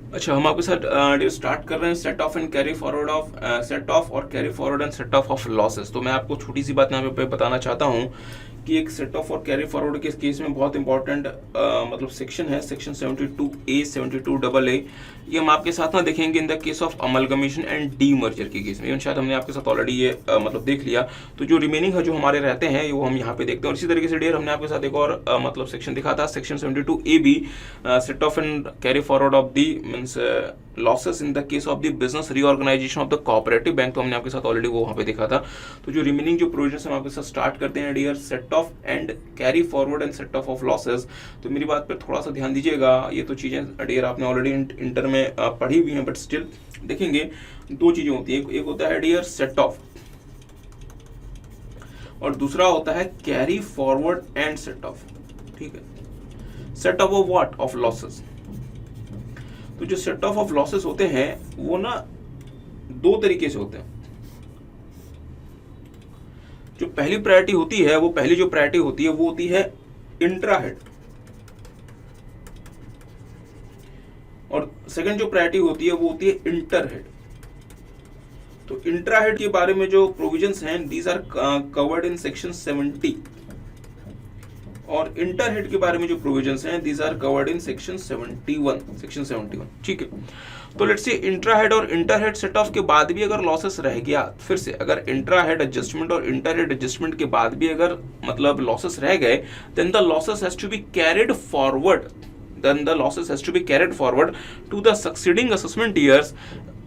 अच्छा, हम आपके साथ स्टार्ट कर रहे हैं set off and carry forward of set off और carry forward and set off losses. तो मैं आपको छोटी सी बात यहाँ पे बताना चाहता हूँ कि एक सेट ऑफ और कैरी फॉरवर्ड के केस में बहुत इंपॉर्टेंट मतलब सेक्शन है, सेक्शन 72A 72AA। ये हम आपके साथ ना देखेंगे इन the case of amalgamation and D merger के केस में। इवन शायद हमने आपके साथ ऑलरेडी ये मतलब देख लिया। तो जो रिमेनिंग है जो हमारे रहते हैं वो हम यहाँ पे देखते हैं। और इसी तरीके से डियर हमने आपके साथ एक और मतलब सेक्शन दिखा था, section 72AB set off and carry forward of the means losses in the case of the business reorganisation of the cooperative bank. तो हमने आपके साथ ऑलरेडी वो वहाँ पे देखा था। तो जो रिमेनिंग जो प्रोविजन हम आपके साथ स्टार्ट करते हैं dear, set off and carry forward and set off losses. तो मेरी बात पर थोड़ा सा ध्यान दीजिएगा। ये तो चीज़ें डियर आपने ऑलरेडी इंटर में पढ़ी हुई हैं, बट स्टिल देखेंगे दो चीज़ें होती हैं। एक होता है डियर सेट ऑफ और दूसरा होता है carry forward and set of. ठीक है, set of what, of losses. तो जो सेट ऑफ लॉसेस होते हैं वो ना दो तरीके से होते हैं। जो पहली प्रायोरिटी होती है वो पहली जो प्रायोरिटी होती है वो होती है इंट्रा हेड, और सेकंड जो प्रायोरिटी होती है वो होती है इंटर हेड। तो इंट्रा हेड के बारे में जो प्रोविजंस हैं these are covered in section 70, और इंटर हेड के बारे में जो प्रोविजंस हैं these are covered in section 71, section 71। ठीक है, तो लेट्स से इंट्रा हेड और इंटर हेड सेट ऑफ के बाद भी अगर लॉसेस रह गया, फिर से अगर इंट्रा हेड एडजस्टमेंट और इंटर हेड एडजस्टमेंट के बाद भी अगर मतलब लॉसेस रह गए, then the losses has to be carried forward, then the losses has to be carried forward to the succeeding assessment years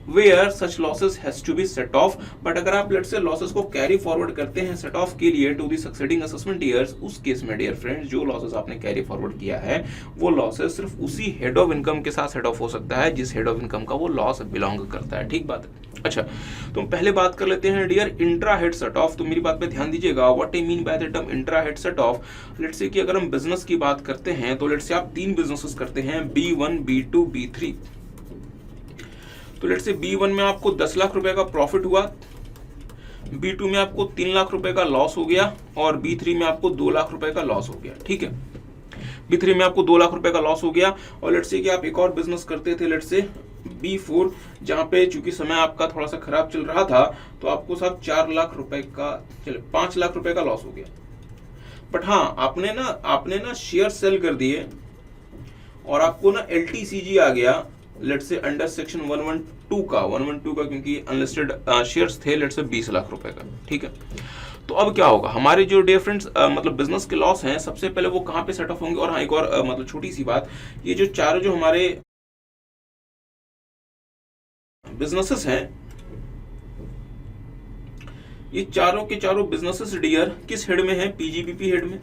where such losses has to be set off। But अगर आप let's say losses को carry forward करते हैं set off के लिए to the succeeding assessment years, उस case में dear friends जो लॉसेस आपने कैरी फॉरवर्ड किया है वो लॉसेस सिर्फ उसी हेड ऑफ इनकम के साथ सेट ऑफ हो सकता है जिस हेड ऑफ इनकम का वो लॉस बिलोंग करता है। ठीक बात है। अच्छा, तो पहले बात कर लेते हैं dear intra head set off. तो मेरी बात पे ध्यान दीजिएगा, what I mean by the term intra head set off. Let's say कि अगर हम बिजनेस की बात करते हैं तो लेट्स से आप तीन बिजनेसेस करते हैं, B1 B2 B3। तो लेट्स से B1 में आपको 10 लाख रुपए का प्रॉफिट हुआ, B2 में आपको 3 लाख रुपए का लॉस हो गया, और B3 में आपको 2 लाख रुपए का लॉस हो गया। ठीक है, B3 में आपको 2 लाख रुपए का लॉस हो गया। और लेट्स से कि आप एक और बिजनेस करते थे, लेट्स से B4, जहां पे चूंकि समय आपका थोड़ा सा खराब चल रहा था तो आपको साहब 4 लाख रुपए का, चले 5 लाख रुपए का लॉस हो गया। बट हाँ, आपने ना शेयर सेल कर दिए और आपको ना LTCG आ गया, लेट्स से अंडर सेक्शन 112 का क्योंकि अनलिस्टेड शेयर्स थे, लेट्स से 20 लाख रुपए का। ठीक है, तो अब क्या होगा, हमारे जो डियर फ्रेंड्स मतलब बिजनेस के लॉस हैं सबसे पहले वो कहां पे सेट ऑफ होंगे। और हाँ, एक और मतलब छोटी सी बात, ये जो चारों जो हमारे बिजनेसेस हैं, ये चारों के चारों बिजनेसेस डियर किस हेड में है, PGBP हेड में।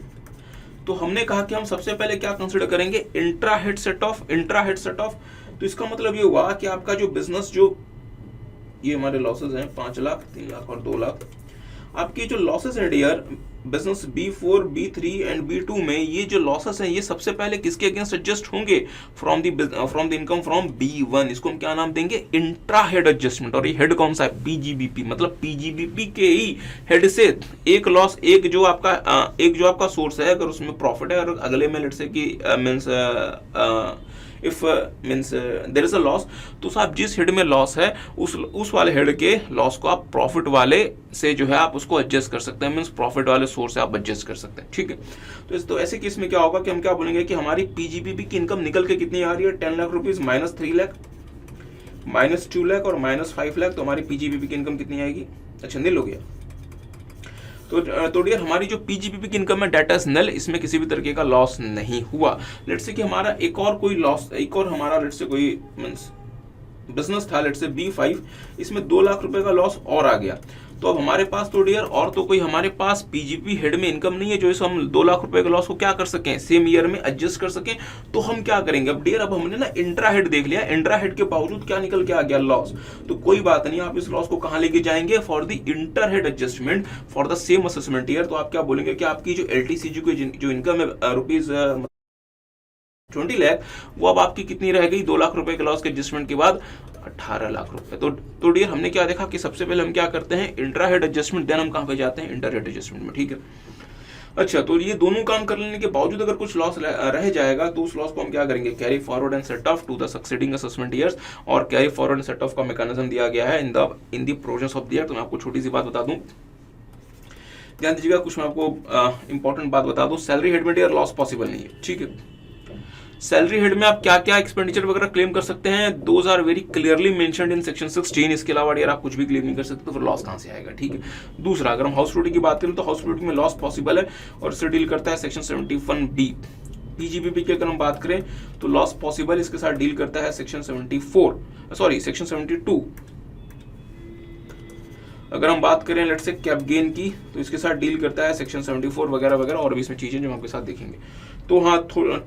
तो हमने कहा कि हम सबसे पहले क्या कंसिडर करेंगे, intra head set of, intra head set off. तो इसका मतलब ये हुआ कि आपका जो बिजनेस, जो ये हमारे लॉसेस हैं 5 लाख 3 लाख और 2 लाख, आपकी जो लॉसेस हैं dear business B4 B3 and B2 में, ये जो लॉसेस हैं ये सबसे पहले किसके अगेंस्ट एडजस्ट होंगे, from the income from B1। इसको हम क्या नाम देंगे, इंट्रा हेड एडजस्टमेंट। और ये हेड कौन सा है, PGBP। मतलब PGBP के ही हेड से एक लॉस, एक जो आपका सोर्स है, अगर उसमें प्रॉफिट है और अगले में लेट्स से कि means if means there is a loss, तो साहब जिस हेड में लॉस है उस वाले हेड के लॉस को आप प्रॉफिट वाले से जो है आप उसको एडजस्ट कर सकते हैं, मीन्स प्रॉफिट वाले सोर्स से आप एडजस्ट कर सकते हैं। ठीक है, तो ऐसे केस में क्या होगा कि हम क्या बोलेंगे कि हमारी PGBP की इनकम निकल के कितनी आ रही है, 10 lakh rupees minus 3 lakh minus 2 lakh और माइनस 5 लाख। तो हमारी PGBP की इनकम कितनी आएगी, अच्छा निल हो गया। तो डियर हमारी जो PGBP की इनकम है डेट इज नल, इसमें किसी भी तरीके का लॉस नहीं हुआ। लेट्स से कि हमारा एक और कोई लॉस, एक और हमारा लेट्स से कोई मींस बिजनेस था, लेट्स से B5, इसमें 2 लाख रुपए का लॉस और आ गया। तो अब हमारे पास तो डियर और तो कोई हमारे पास PGBP हेड में इनकम नहीं है जो इस हम 2 लाख रुपए के लॉस को क्या कर सकें, सेम ईयर में एडजस्ट कर सकें। तो हम क्या करेंगे अब डियर, अब हमने ना इंट्रा हेड देख लिया, इंट्रा हेड के बावजूद क्या निकल के आ गया, लॉस। तो कोई बात नहीं, आप इस लॉस को कहां लेके जाएंगे, for the inter head adjustment for the same assessment year. तो आप क्या बोलेंगे कि आपकी जो LTCG की जो इनकम है रुपीज 20 लाख, वो अब आपकी कितनी रह गई, 2 लाख रुपए के लॉस के एडजस्टमेंट के बाद 18 लाख रुपए। तो डियर हमने क्या देखा कि सबसे पहले हम क्या करते हैं, इंट्रा हेड एडजस्टमेंट, देन हम कहां पे जाते हैं, इंटर हेड एडजस्टमेंट में। ठीक है, अच्छा, तो ये दोनों काम कर लेने के बावजूद अगर कुछ लॉस रह जाएगा तो उस लॉस को हम क्या करेंगे, carry forward and set off to the succeeding assessment years, और carry forward and set off का मैकेनिज्म दिया गया है in the provisions of the year. तो मैं आपको छोटी सी बात बता दूं, ध्यान दीजिएगा, कुछ मैं आपको इंपॉर्टेंट बात बता दूं। सैलरी हेड में डियर लॉस पॉसिबल नहीं है, ठीक है। सैलरी हेड में आप क्या क्या एक्सपेंडिचर वगैरह क्लेम कर सकते हैं, those are very clearly mentioned in section 16। इसके अलावा यार आप कुछ भी क्लेम नहीं कर सकते, तो फिर लॉस कहां से आएगा, ठीक है। दूसरा, अगर हम हाउस प्रोपर्टी की बात करें तो हाउस प्रोपर्टी में लॉस पॉसिबल है और इससे डील करता है सेक्शन 71B। पीजीबीपी की अगर हम बात करें तो लॉस पॉसिबल, इसके साथ डील करता है सेक्शन 72। अगर हम बात करें लेट्स से कैप गेन की तो इसके साथ डील करता है सेक्शन 74 वगैरह वगैरह, और भी इसमें चीजें जो हम आपके साथ देखेंगे। तो हाँ,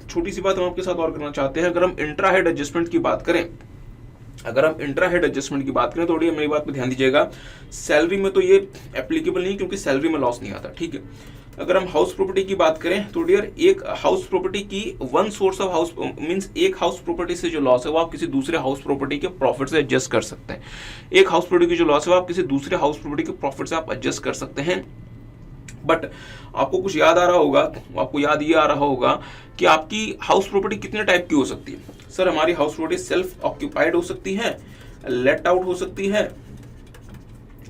छोटी सी बात हम आपके साथ और करना चाहते हैं। अगर हम इंट्रा हेड एडजस्टमेंट की बात करें, तो मेरी बात पे ध्यान दीजिएगा, सैलरी में तो ये एप्लीकेबल नहीं, क्योंकि सैलरी में लॉस नहीं आता, ठीक है। अगर हम हाउस प्रॉपर्टी की बात करें तो डियर एक हाउस प्रॉपर्टी की one source of house means एक हाउस प्रॉपर्टी से जो लॉस है वो आप किसी दूसरे हाउस प्रॉपर्टी के प्रॉफिट से एडजस्ट कर सकते हैं। एक हाउस प्रॉपर्टी की जो लॉस है वो आप किसी दूसरे हाउस प्रॉपर्टी के प्रॉफिट से आप एडजस्ट कर सकते हैं। बट आपको कुछ याद आ रहा होगा, आपको याद ये आ रहा होगा कि आपकी हाउस प्रॉपर्टी कितने टाइप की हो सकती है। सर, हमारी हाउस प्रॉपर्टी सेल्फ ऑक्यूपाइड हो सकती है, लेट आउट हो सकती है,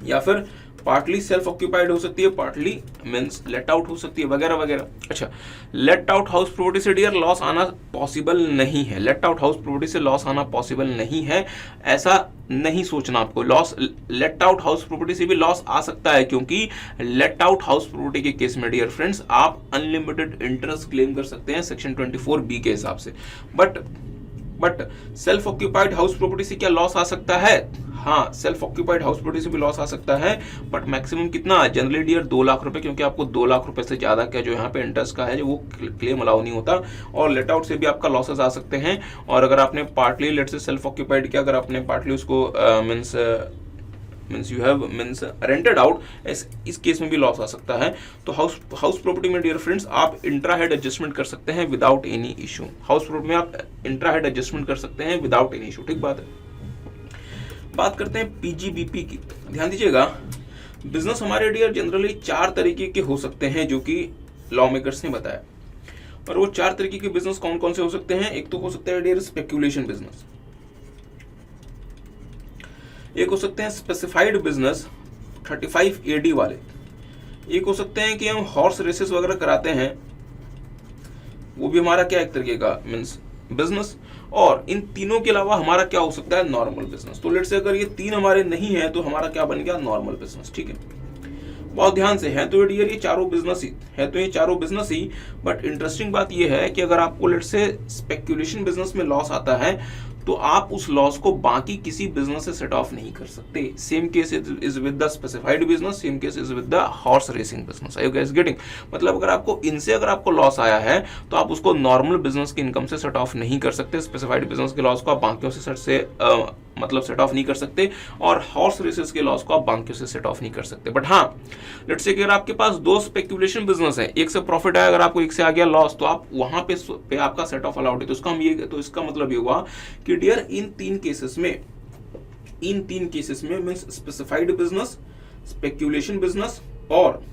या फिर पार्टली सेल्फ ऑक्यूपाइड हो सकती है, पार्टली मींस लेट आउट हो सकती है, वगैरह वगैरह। अच्छा, लेट आउट हाउस प्रॉपर्टी से डियर लॉस आना पॉसिबल नहीं है, लेट आउट हाउस प्रॉपर्टी से लॉस आना पॉसिबल नहीं है, ऐसा नहीं सोचना आपको। Loss let out house property से भी लॉस आ सकता है, क्योंकि लेट आउट हाउस प्रॉपर्टी के केस में डियर फ्रेंड्स आप अनलिमिटेड इंटरेस्ट क्लेम कर सकते हैं सेक्शन 24B के हिसाब से। But self occupied house property से क्या लॉस आ सकता है? हाँ, सेल्फ ऑक्यूपाइड हाउस प्रॉपर्टी से भी लॉस आ सकता है, बट मैक्सिमम कितना, जनरली डियर 2 लाख रुपए, क्योंकि आपको 2 लाख रुपए से ज्यादा का जो यहाँ पे इंटरेस्ट का है जो वो क्लेम अलाउ नहीं होता। और लेट आउट से भी आपका लॉसेस आ सकते हैं। और अगर आपने पार्टली लेट से सेल्फ ऑक्यूपाइड किया, अगर आपने पार्टली उसको means you have means rented out, इस केस में भी लॉस आ सकता है। तो हाउस प्रॉपर्टी में डियर फ्रेंड्स आप इंट्रा हेड एडजस्टमेंट कर सकते हैं without any issue. House property में आप इंट्रा हेड एडजस्टमेंट कर सकते हैं विदाउट एनी इशू, ठीक बात है। बात करते हैं पीजीबीपी की, ध्यान दीजिएगा। बिजनेस हमारे डियर जनरली 4 तरीके के हो सकते हैं जो कि लॉ मेकर्स ने बताया, और वो 4 तरीके के बिजनेस कौन कौन से हो सकते हैं। एक तो हो सकता है डियर स्पेक्यूलेशन बिजनेस, एक हो सकते हैं स्पेसिफाइड बिजनेस 35 AD वाले, एक हो सकते हैं कि हम हॉर्स रेसेस वगैरह कराते हैं, वो भी हमारा क्या एक तरीके का मींस बिजनेस। और इन तीनों के अलावा हमारा क्या हो सकता है, नॉर्मल बिजनेस। तो लेट्स से अगर ये 3 हमारे नहीं है तो हमारा क्या बन गया, नॉर्मल बिजनेस, ठीक है। बहुत ध्यान से है तो ये चारों बिजनेस ही बट इंटरेस्टिंग बात ये है कि अगर आपको लेट्स से स्पेक्यूलेशन बिजनेस में लॉस आता है तो आप उस लॉस को बाकी किसी बिजनेस से सेट ऑफ नहीं कर सकते। Same case is with the specified business, same case is with the horse racing business. Are you guys getting? मतलब अगर आपको लॉस आया है तो आप उसको नॉर्मल बिजनेस की इनकम से सेट ऑफ नहीं कर सकते। स्पेसिफाइड बिजनेस के लॉस को आप बाकियों से सेट ऑफ नहीं कर सकते, और हॉर्स रेसेस के लॉस को आप बाकियों से सेट ऑफ नहीं कर सकते। बट हाँ, लेट्स से अगर आपके पास 2 स्पेक्यूलेशन बिजनेस है, एक से प्रॉफिट आया, अगर आपको एक से आ गया लॉस, तो आप वहां पे आपका सेट ऑफ अलाउड है। तो इसका मतलब ये हुआ कि डियर इन तीन केसेस में means specified business, speculation business और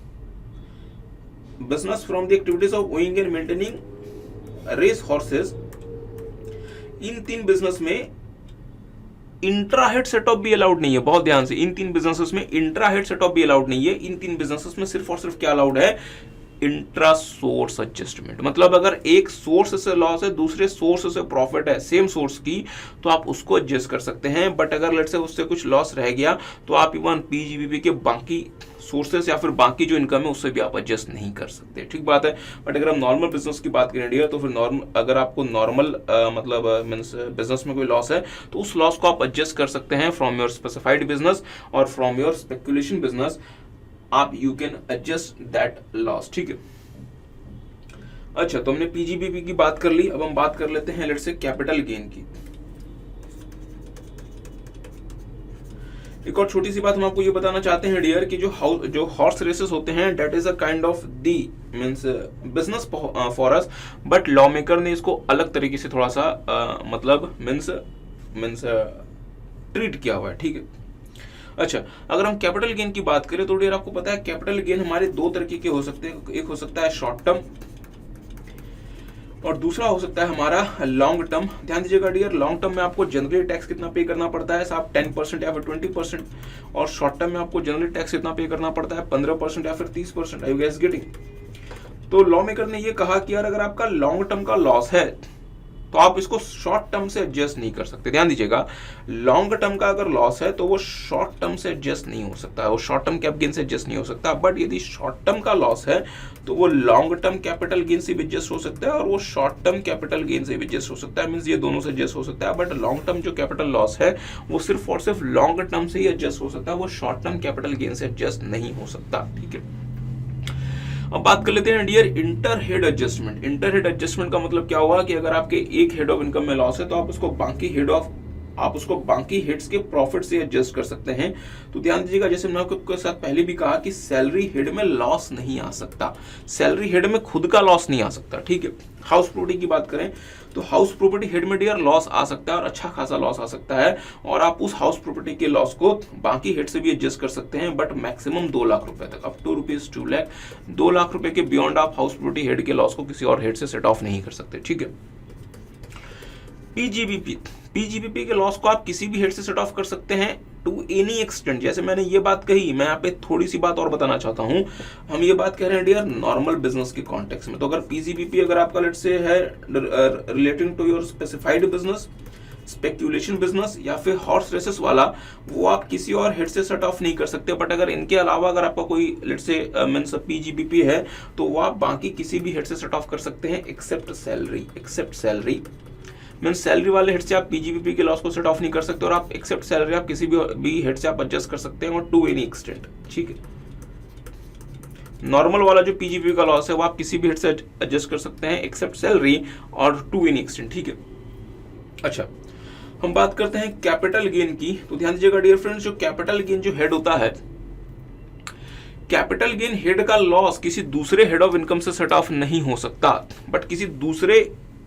business from the activities of owning and maintaining race horses, इन 3 बिजनेस में इंट्राहेड सेटअप भी अलाउड नहीं है। बहुत ध्यान से, इन 3 बिजनेसेस में इंट्राहेड सेटअप भी अलाउड नहीं है। इन 3 बिजनेसेस में सिर्फ और सिर्फ क्या अलाउड है, इंट्रा सोर्स एडजस्टमेंट। मतलब अगर एक सोर्स से लॉस है, दूसरे सोर्स से प्रॉफिट है सेम सोर्स की, तो आप उसको एडजस्ट कर सकते हैं। बट अगर लेट्स से उससे कुछ लॉस रह गया तो आप इवन पीजीबीपी के बाकी सोर्सेस या फिर बाकी जो इनकम है उससे भी आप एडजस्ट नहीं कर सकते, ठीक बात है। बट अगर हम नॉर्मल बिजनेस की बात करें डियर, तो फिर अगर आपको नॉर्मल मतलब मींस बिजनेस में कोई लॉस है तो उस लॉस को आप एडजस्ट कर सकते हैं फ्रॉम योर स्पेसिफाइड बिजनेस और फ्रॉम योर स्पेक्यूलेशन बिजनेस। आप you can adjust that loss, ठीक है। अच्छा, तो हमने पीजीबीपी की बात कर ली, अब हम बात कर लेते हैं लेट्स से कैपिटल गेन की। एक और छोटी सी बात हम आपको ये बताना चाहते हैं डियर कि जो हॉर्स रेसेस होते हैं that is a kind of the means business for us, but law maker ने इसको अलग तरीके से थोड़ा सा मतलब मींस ट्रीट किया हुआ है, ठीक है। अच्छा, अगर हम कैपिटल गेन की बात करें तो डियर आपको पता है कैपिटल गेन हमारे दो तरीके के हो सकते हैं, एक हो सकता है शॉर्ट टर्म और दूसरा हो सकता है हमारा लॉन्ग टर्म। ध्यान दीजिएगा डियर, लॉन्ग टर्म में आपको जनरली टैक्स कितना पे करना पड़ता है साहब, 10% या फिर 20%, और शॉर्ट टर्म में आपको जनरली टैक्स कितना पे करना पड़ता है, 15% या फिर 30%। आई यू गाइस गेटिंग? तो लॉ मेकर ने ये कहा कि यार अगर आपका लॉन्ग टर्म का लॉस है तो आप इसको शॉर्ट टर्म से एडजस्ट नहीं कर सकते। ध्यान दीजिएगा, लॉन्ग टर्म का अगर लॉस है तो वो शॉर्ट टर्म से एडजस्ट नहीं हो सकता है, वो शॉर्ट टर्म कैप गेन से एडजस्ट नहीं हो सकता। बट यदि शॉर्ट टर्म का लॉस है तो वो लॉन्ग टर्म कैपिटल गेन से भी एडजस्ट हो सकता है और वो शॉर्ट टर्म कैपिटल गेन से भी एडजस्ट हो सकता है। मींस ये दोनों से एडजस्ट हो सकता है। बट लॉन्ग टर्म जो कैपिटल लॉस है वो सिर्फ और सिर्फ लॉन्ग टर्म से ही एडजस्ट हो सकता है, वो शॉर्ट टर्म कैपिटल गेन से एडजस्ट नहीं हो सकता। ठीक है, अब बात कर लेते हैं dear inter head adjustment. Inter head adjustment का मतलब क्या हुआ कि अगर आपके एक हेड ऑफ इनकम में लॉस है तो आप उसको बाकी हेड्स के प्रॉफिट से एडजस्ट कर सकते हैं। तो ध्यान दीजिएगा, जैसे मैंने आपके साथ पहले भी कहा कि सैलरी हेड में लॉस नहीं आ सकता, सैलरी हेड में खुद का लॉस नहीं आ सकता। ठीक है, हाउस प्रॉपर्टी की बात करें तो हाउस प्रॉपर्टी हेड में डियर लॉस आ सकता है और अच्छा खासा लॉस आ सकता है, और आप उस हाउस प्रॉपर्टी के लॉस को बाकी हेड से भी एडजस्ट कर सकते हैं, बट मैक्सिमम 2 लाख रुपए तक, अप टू ₹2 लाख। 2 लाख रुपए के बियॉन्ड आप हाउस प्रॉपर्टी हेड के लॉस को किसी और हेड से सेट ऑफ नहीं कर सकते। ठीक है, पीजीबीपी के लॉस को आप किसी भी हेड से सेट ऑफ कर सकते हैं टू एनी एक्सटेंट। जैसे मैंने ये बात कही, मैं यहाँ पे थोड़ी सी बात और बताना चाहता हूँ। हम ये बात कह रहे हैं डियर नॉर्मल बिजनेस के कॉन्टेक्स्ट में। तो अगर पीजीबीपी अगर आपका लेट से है relating to your specified business, speculation business या फिर हॉर्स रेसेस वाला, वो आप किसी और हेड से सेट ऑफ नहीं कर सकते। बट अगर इनके अलावा अगर आपका कोई लेट से मींस पीजीबीपी है तो वो आप बाकी किसी भी हेड से सेट ऑफ कर सकते हैं एक्सेप्ट सैलरी। मींस सैलरी वाले हेड से आप पीजीबीपी के लॉस को सेट ऑफ नहीं कर सकते, और आप एक्सेप्ट सैलरी आप किसी भी हेड से आप एडजस्ट कर सकते हैं और टू एनी एक्सटेंट। ठीक है, नॉर्मल वाला जो पीजीबीपी का लॉस है वो आप किसी भी हेड से एडजस्ट कर सकते हैं एक्सेप्ट सैलरी और टू एनी एक्सटेंट। ठीक है, अच्छा हम बात करते हैं कैपिटल गेन की। तो ध्यान दीजिएगा डियर फ्रेंड्स, जो कैपिटल गेन जो हेड होता है, कैपिटल गेन हेड का लॉस किसी दूसरे हेड ऑफ इनकम से सेट ऑफ नहीं हो सकता, बट किसी दूसरे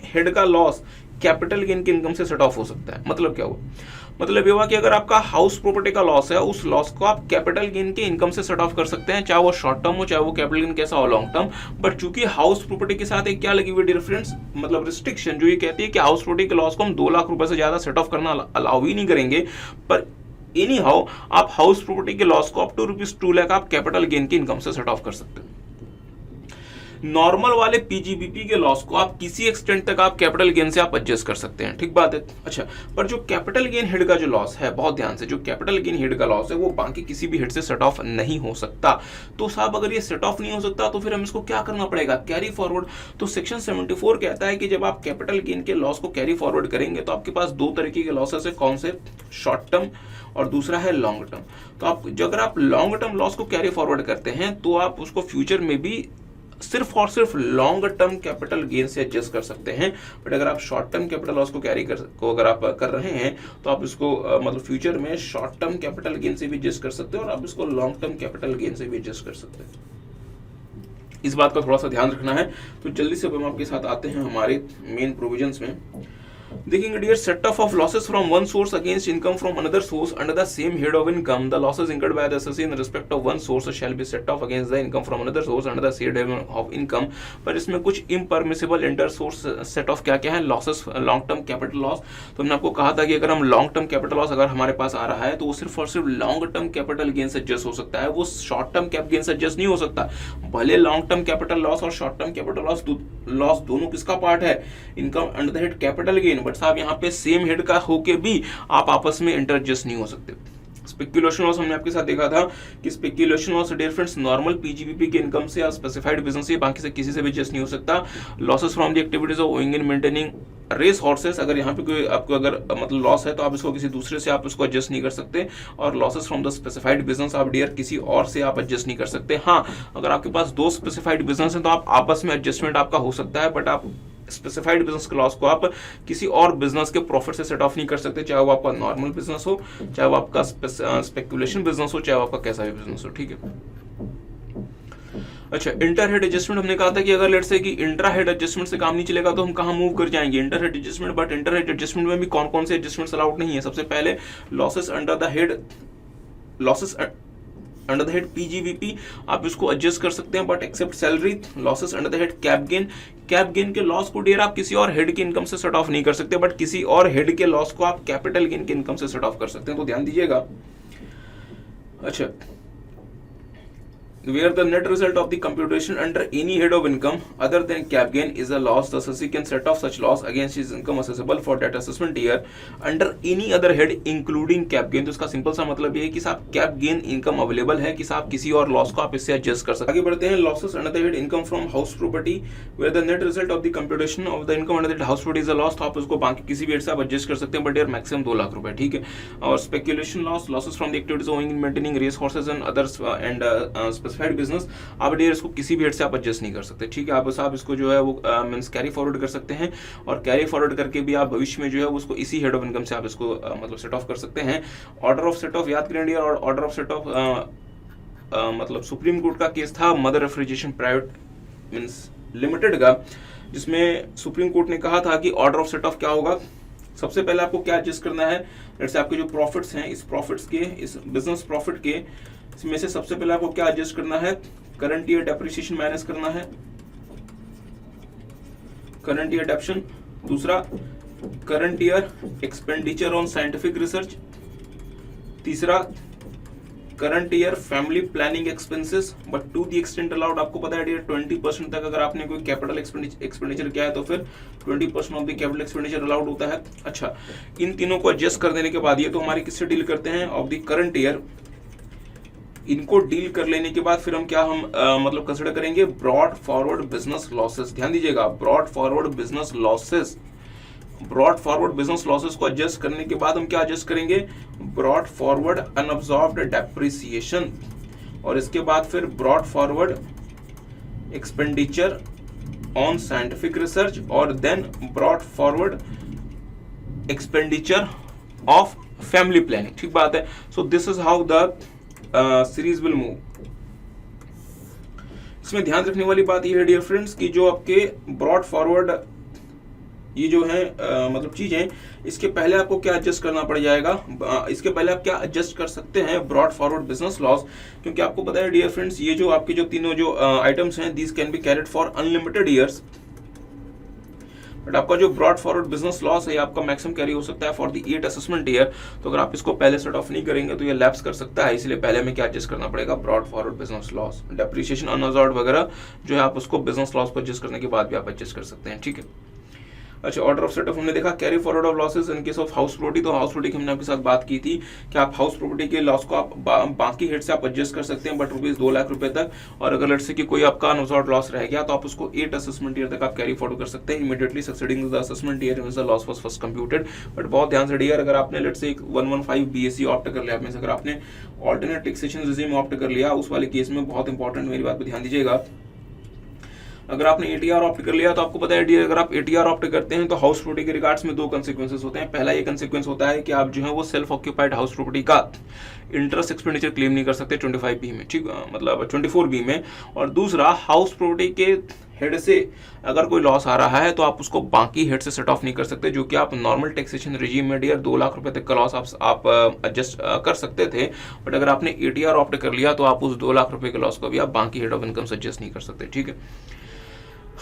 हेड का लॉस कैपिटल गेन के इनकम से सेट ऑफ हो सकता है। मतलब क्या हुआ? मतलब ये हुआ कि अगर आपका हाउस प्रॉपर्टी का लॉस है, उस लॉस को आप कैपिटल गेन के इनकम से सेट ऑफ कर सकते हैं, चाहे वो शॉर्ट टर्म हो, चाहे वो कैपिटल गेन कैसा हो लॉन्ग टर्म। बट चूंकि हाउस प्रॉपर्टी के साथ एक क्या लगी हुई डिफरेंस, मतलब रिस्ट्रिक्शन, जो ये कहती है कि हाउस प्रॉपर्टी के लॉस को हम 2 लाख रुपए से ज्यादा सेट ऑफ करना अलाउ ही नहीं करेंगे। पर एनी हाउ आप हाउस प्रॉपर्टी के लॉस को अप टू ₹2 लाख आप कैपिटल गेन की इनकम से सेट ऑफ कर सकते हैं। नॉर्मल वाले पीजीबीपी के लॉस को आप किसी एक्सटेंट तक आप कैपिटल गेन से आप एडजस्ट कर सकते हैं। ठीक बात है। अच्छा, पर जो कैपिटल गेन हेड का जो लॉस है, बहुत ध्यान से, जो कैपिटल गेन हेड का लॉस है वो बाकी किसी भी हेड से सेट ऑफ नहीं हो सकता। तो साहब अगर ये सेट ऑफ नहीं हो सकता तो फिर हम इसको क्या करना पड़ेगा? Carry forward. तो सेक्शन 74 कहता है कि जब आप कैपिटल गेन के लॉस को कैरी फॉरवर्ड करेंगे तो आपके पास 2 तरीके के लॉसेस है। कौन से? शॉर्ट टर्म और दूसरा है लॉन्ग टर्म। तो आप अगर आप लॉन्ग टर्म लॉस को कैरी फॉरवर्ड करते हैं तो आप उसको फ्यूचर में भी सिर्फ और सिर्फ लॉन्ग टर्म कैपिटल गेन से एडजस्ट कर सकते हैं। बट अगर आप शॉर्ट टर्म कैपिटल लॉस को अगर आप कर रहे हैं तो आप इसको मतलब फ्यूचर में शॉर्ट टर्म कैपिटल गेन से भी एडजस्ट कर सकते हैं और आप इसको लॉन्ग टर्म कैपिटल गेन से भी एडजस्ट कर सकते हैं। इस बात का थोड़ा सा ध्यान रखना है। तो जल्दी से हम आपके साथ आते हैं हमारे मेन प्रोविजंस में। देखेंगे dear, set off losses from one source against income from another source under the same head of income, the losses incurred by the assessee in respect of one source shall be set off against the income from another source under the same head of income. पर इसमें कुछ impermissible inter source set off क्या क्या है? Losses, long term capital loss. तो हमने आपको कहा था कि अगर हम लॉन्ग टर्म कैपिटल लॉस अगर हमारे पास आ रहा है तो वो सिर्फ और सिर्फ लॉन्ग टर्म कैपिटल गेन से एडजस्ट हो सकता है, वो शॉर्ट टर्म कैप गेन से एडजस्ट नहीं हो सकता। भले लॉन्ग टर्म कैपिटल लॉस और शॉर्ट टर्म कैपिटल लॉस दोनों किसका पार्ट है? Income under the head capital gain. But साहब यहाँ पे सेम हेड का होके भी आप आपस में इंटरएडजस्ट नहीं हो सकते। स्पेक्यूलेशन लॉस हमने आपके साथ देखा था कि speculation loss dear friends normal PGBP के इनकम से या स्पेसिफाइड बिजनेस से बाकी से किसी से भी एडजस्ट नहीं हो सकता। Losses from the activities of owning and maintaining race horses, अगर यहाँ पे कोई आपको अगर मतलब लॉस है तो आप इसको किसी दूसरे से आप इसको एडजस्ट नहीं कर सकते। और losses from the specified business आप डियर किसी और से आप एडजस्ट नहीं कर सकते। हाँ, अगर आपके पास 2 स्पेसिफाइड बिजनेस है तो आप आपस में एडजस्टमेंट आपका हो सकता है, बट आप स्पेसिफाइड बिजनेस के लॉस को आप किसी और बिजनेस के प्रॉफिट से सेट ऑफ नहीं कर सकते, चाहे वो आपका नॉर्मल बिजनेस हो, चाहे वो आपका स्पेक्यूलेशन बिजनेस हो, चाहे वो आपका कैसा भी बिजनेस हो। ठीक है। अच्छा, इंटर हेड एडजस्टमेंट हमने कहा था कि अगर लेट्स से कि इंट्रा हेड एडजस्टमेंट से काम नहीं चलेगा तो हम कहां मूव कर जाएंगे? Inter head adjustment. But inter head adjustment में भी कौन कौन से एडजस्टमेंट्स अलाउड नहीं है? सबसे पहले losses under the head losses under the head PGBP आप इसको एडजस्ट कर सकते हैं, but except salary losses under the head cap gain के लॉस को डियर आप किसी और हेड की इनकम से सेट ऑफ नहीं कर सकते, बट किसी और हेड के लॉस को आप कैपिटल गेन की इनकम से सेट ऑफ कर सकते हैं, तो ध्यान दीजिएगा। अच्छा, where the net result of the computation under any head of income other than cap gain is a loss, the assessee can set off such loss against his income assessable for that assessment year under any other head including cap gain। तो इसका simple सा मतलब ये है कि साहब cap gain income available है कि साहब किसी और लॉस को आप इससे एडजस्ट कर सकते हैं। आगे बढ़ते हैं, losses under the head income from house property where the net result of the computation of the income under the house property is a loss, तो आप उसको बाकी किसी भी हेड से आप एडजस्ट कर सकते हैं, बट यार मैक्सिमम 2 लाख रुपए, ठीक है। और speculation loss, losses from the activities owning in maintaining race horses and others and specified business, आप डियर इसको किसी भी हेड से आप एडजस्ट नहीं कर सकते, ठीक है। आप बस आप इसको जो है वो मींस कैरी फॉरवर्ड कर सकते हैं, और कैरी फॉरवर्ड करके भी आप भविष्य में जो है उसको इसी हेड ऑफ इनकम से आप इसको मतलब सेट ऑफ कर सकते हैं। ऑर्डर ऑफ सेट ऑफ याद करें डियर, और ऑर्डर ऑफ सेट ऑफ मतलब सुप्रीम कोर्ट का केस था mother refrigeration private means limited का, जिसमें सुप्रीम कोर्ट ने कहा था कि ऑर्डर ऑफ सेट ऑफ क्या होगा। सबसे पहले आपको क्या एडजस्ट करना है, जैसे आपके जो प्रॉफिट्स हैं, इस प्रॉफिट्स के, इस बिजनेस प्रॉफिट के इसमें से सबसे पहले आपको क्या एडजस्ट करना है, करंट ईयर डेप्रिसिएशन माइनस करना है, करंट ईयर डेप्शन। दूसरा, current year expenditure on scientific research. तीसरा, current year family planning expenses, but to the extent allowed, आपको पता है 20% तक अगर आपने कोई कैपिटल एक्सपेंडिचर किया है तो फिर 20% of the capital expenditure allowed होता है। अच्छा, इन तीनों को एडजस्ट कर देने के बाद ये तो हमारे किससे डील करते हैं, ऑफ द करंट ईयर। इनको डील कर लेने के बाद फिर हम क्या मतलब कंसिडर करेंगे, ब्रॉड फॉरवर्ड बिजनेस लॉसेस। ध्यान दीजिएगा, brought forward business losses, brought forward business losses को एडजस्ट करने के बाद हम क्या एडजस्ट करेंगे, ब्रॉड फॉरवर्ड अनअब्सॉर्ब्ड डेप्रिसिएशन, और इसके बाद फिर brought forward expenditure on scientific research, और then brought forward expenditure of family planning, ठीक बात है। So this is how the series will move. इसमें ध्यान रखने वाली बात यह है डियर फ्रेंड्स कि जो आपके ब्रॉड फॉरवर्ड ये जो है मतलब चीजें, इसके पहले आपको क्या एडजस्ट करना पड़ जाएगा, इसके पहले आप क्या एडजस्ट कर सकते हैं, ब्रॉड फॉरवर्ड बिजनेस लॉस, क्योंकि आपको पता है डियर फ्रेंड्स ये जो आपके जो तीनों जो आइटम्स हैं, these can be carried for unlimited years, but आपका जो ब्रॉड फॉरवर्ड बिजनेस लॉस है आपका मैक्सिमम कैरी हो सकता है फॉर द 8 असेसमेंट ईयर। तो अगर आप इसको पहले सेट ऑफ नहीं करेंगे तो ये लैप्स कर सकता है, इसलिए पहले हमें क्या एडजस्ट करना पड़ेगा, brought forward business loss. Depreciation unabsorbed वगैरह जो है आप उसको बिजनेस लॉस को एडजस्ट करने के बाद भी आप एडजस्ट कर सकते हैं, ठीक है। अच्छा, ऑर्डर ऑफ सेट ऑफ हमने देखा, carry forward of losses in case of house property. तो हाउस प्रॉपर्टी की हमने आपके साथ बात की थी कि आप हाउस प्रॉपर्टी के लॉस को आप बाकी हेड से आप एडजस्ट कर सकते हैं, बट रुपीज 2 लाख रुपए तक, और अगर लेट्स से कि कोई आपका अनअब्सॉर्ब्ड लॉस रह गया तो आप उसको 8 असेसमेंट ईयर तक आप कैरी फॉरवर्ड कर सकते हैं, immediately succeeding the assessment year the loss was first computed. But बहुत ध्यान से डियर, अगर आपने लेट्स से 115 बीएससी ऑप्ट कर लिया, में अगर आपने ऑल्टरनेट टैक्सेशन रिजीम ऑप्ट कर लिया, उस वाले केस में बहुत इंपॉर्टेंट मेरी बात पे ध्यान दीजिएगा, अगर आपने एटीआर ऑप्ट कर लिया तो आपको पता है अगर आप एटीआर ऑप्ट करते हैं तो हाउस प्रॉपर्टी के रिगार्ड्स में 2 कंसेक्वेंसेस होते हैं। पहला ये कंसेक्वेंस होता है कि आप जो है वो सेल्फ ऑक्यूपाइड हाउस प्रॉपर्टी का इंटरेस्ट एक्सपेंडिचर क्लेम नहीं कर सकते 25B में, ठीक मतलब 24B में। और दूसरा, हाउस प्रॉपर्टी के हेड से अगर कोई लॉस आ रहा है तो आप उसको बाकी हेड से सेट ऑफ नहीं कर सकते, जो कि आप नॉर्मल टैक्सेशन रिजीम में डियर 2 लाख रुपए तक का लॉस आप एडजस्ट कर सकते थे, बट अगर आपने एटीआर ऑप्ट कर लिया तो आप उस 2 लाख रुपए के लॉस को भी आप बाकी हेड ऑफ इनकम से एडजस्ट नहीं कर सकते, ठीक है।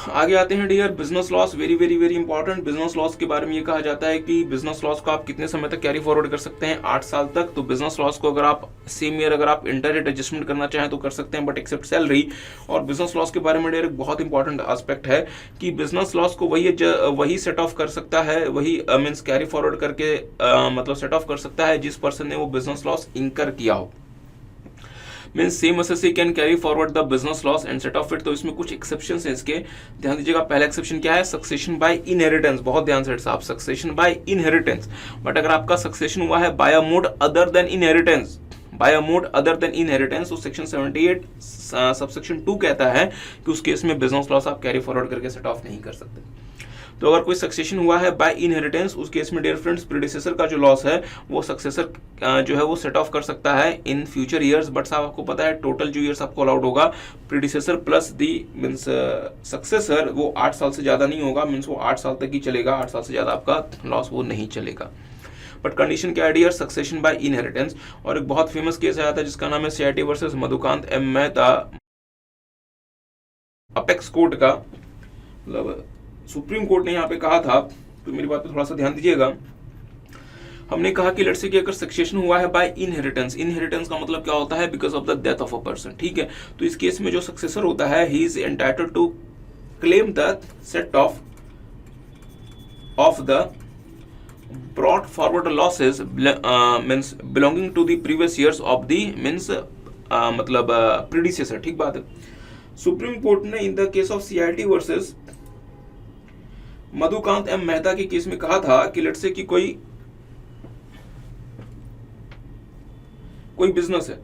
आगे आते हैं dear, business loss, very very very important. Business loss के बारे में ये कहा जाता है कि बिजनेस लॉस को आप कितने समय तक कैरी फॉरवर्ड कर सकते हैं, 8 साल तक। तो बिजनेस लॉस को अगर आप सेम ईयर अगर आप इंटर रेट एडजस्टमेंट करना चाहें तो कर सकते हैं, बट एक्सेप्ट सैलरी। और बिजनेस लॉस के बारे में डियर एक बहुत इंपॉर्टेंट एस्पेक्ट है कि बिजनेस लॉस को वही सेट ऑफ कर सकता है, वही मींस कैरी फॉरवर्ड करके मतलब सेट ऑफ कर सकता है जिस पर्सन ने वो बिजनेस लॉस इंकर किया हो। Means same assessee can carry forward the business loss and set of it. तो इसमें कुछ एक्सेप्शंस हैं इसके, ध्यान दीजिएगा। पहला एक्सेप्शन क्या है, सक्सेशन बाय इनहेरिटेंस। बहुत ध्यान से साहब, सक्सेशन बाय इनहेरिटेंस। बट अगर आपका सक्सेशन हुआ है by a mode other than inheritance, by a mode other than inheritance, तो सेक्शन 78 सबसेक्शन 2 कहता है कि उस केस में बिजनेस लॉस आप कैरी फॉरवर्ड करके सेट ऑफ नहीं कर सकते। तो अगर कोई सक्सेशन हुआ है बाय इनहेरिटेंस, उस केस में डियर फ्रेंड्स प्रीडिसेसर का जो लॉस है वो सक्सेसर जो है वो सेट ऑफ कर सकता है इन फ्यूचर ईयर्स। बट साहब आपको पता है टोटल जो ईयर्स आपको अलाउड होगा प्रीडिसेसर प्लस दी मीन्स सक्सेसर, वो 8 साल से ज्यादा नहीं होगा, मीन्स वो 8 साल तक ही चलेगा, 8 साल से ज्यादा आपका लॉस वो नहीं चलेगा। बट कंडीशन क्या है डियर, सक्सेशन बाय इनहेरिटेंस। और एक बहुत फेमस केस आया था जिसका नाम है CIT versus Madhukant M Mehta, apex court का, मतलब सुप्रीम कोर्ट ने यहाँ पे कहा था, तो मेरी बात पे थोड़ा सा ध्यान दीजिएगा। हमने कहा कि लेट्स से कि अगर सक्सेशन हुआ है बाय इनहेरिटेंस, इनहेरिटेंस का मतलब क्या होता है, because of the death of a person, ठीक है। तो इस केस में जो सक्सेसर होता है, he is entitled to claim the set off the brought forward losses means belonging to the previous years of the means मतलब predecessor, ठीक बात है। सुप्रीम कोर्ट ने in the case of CIT versus Madhukant M Mehta के case में कहा था कि लेट्स से कि कोई बिजनेस है,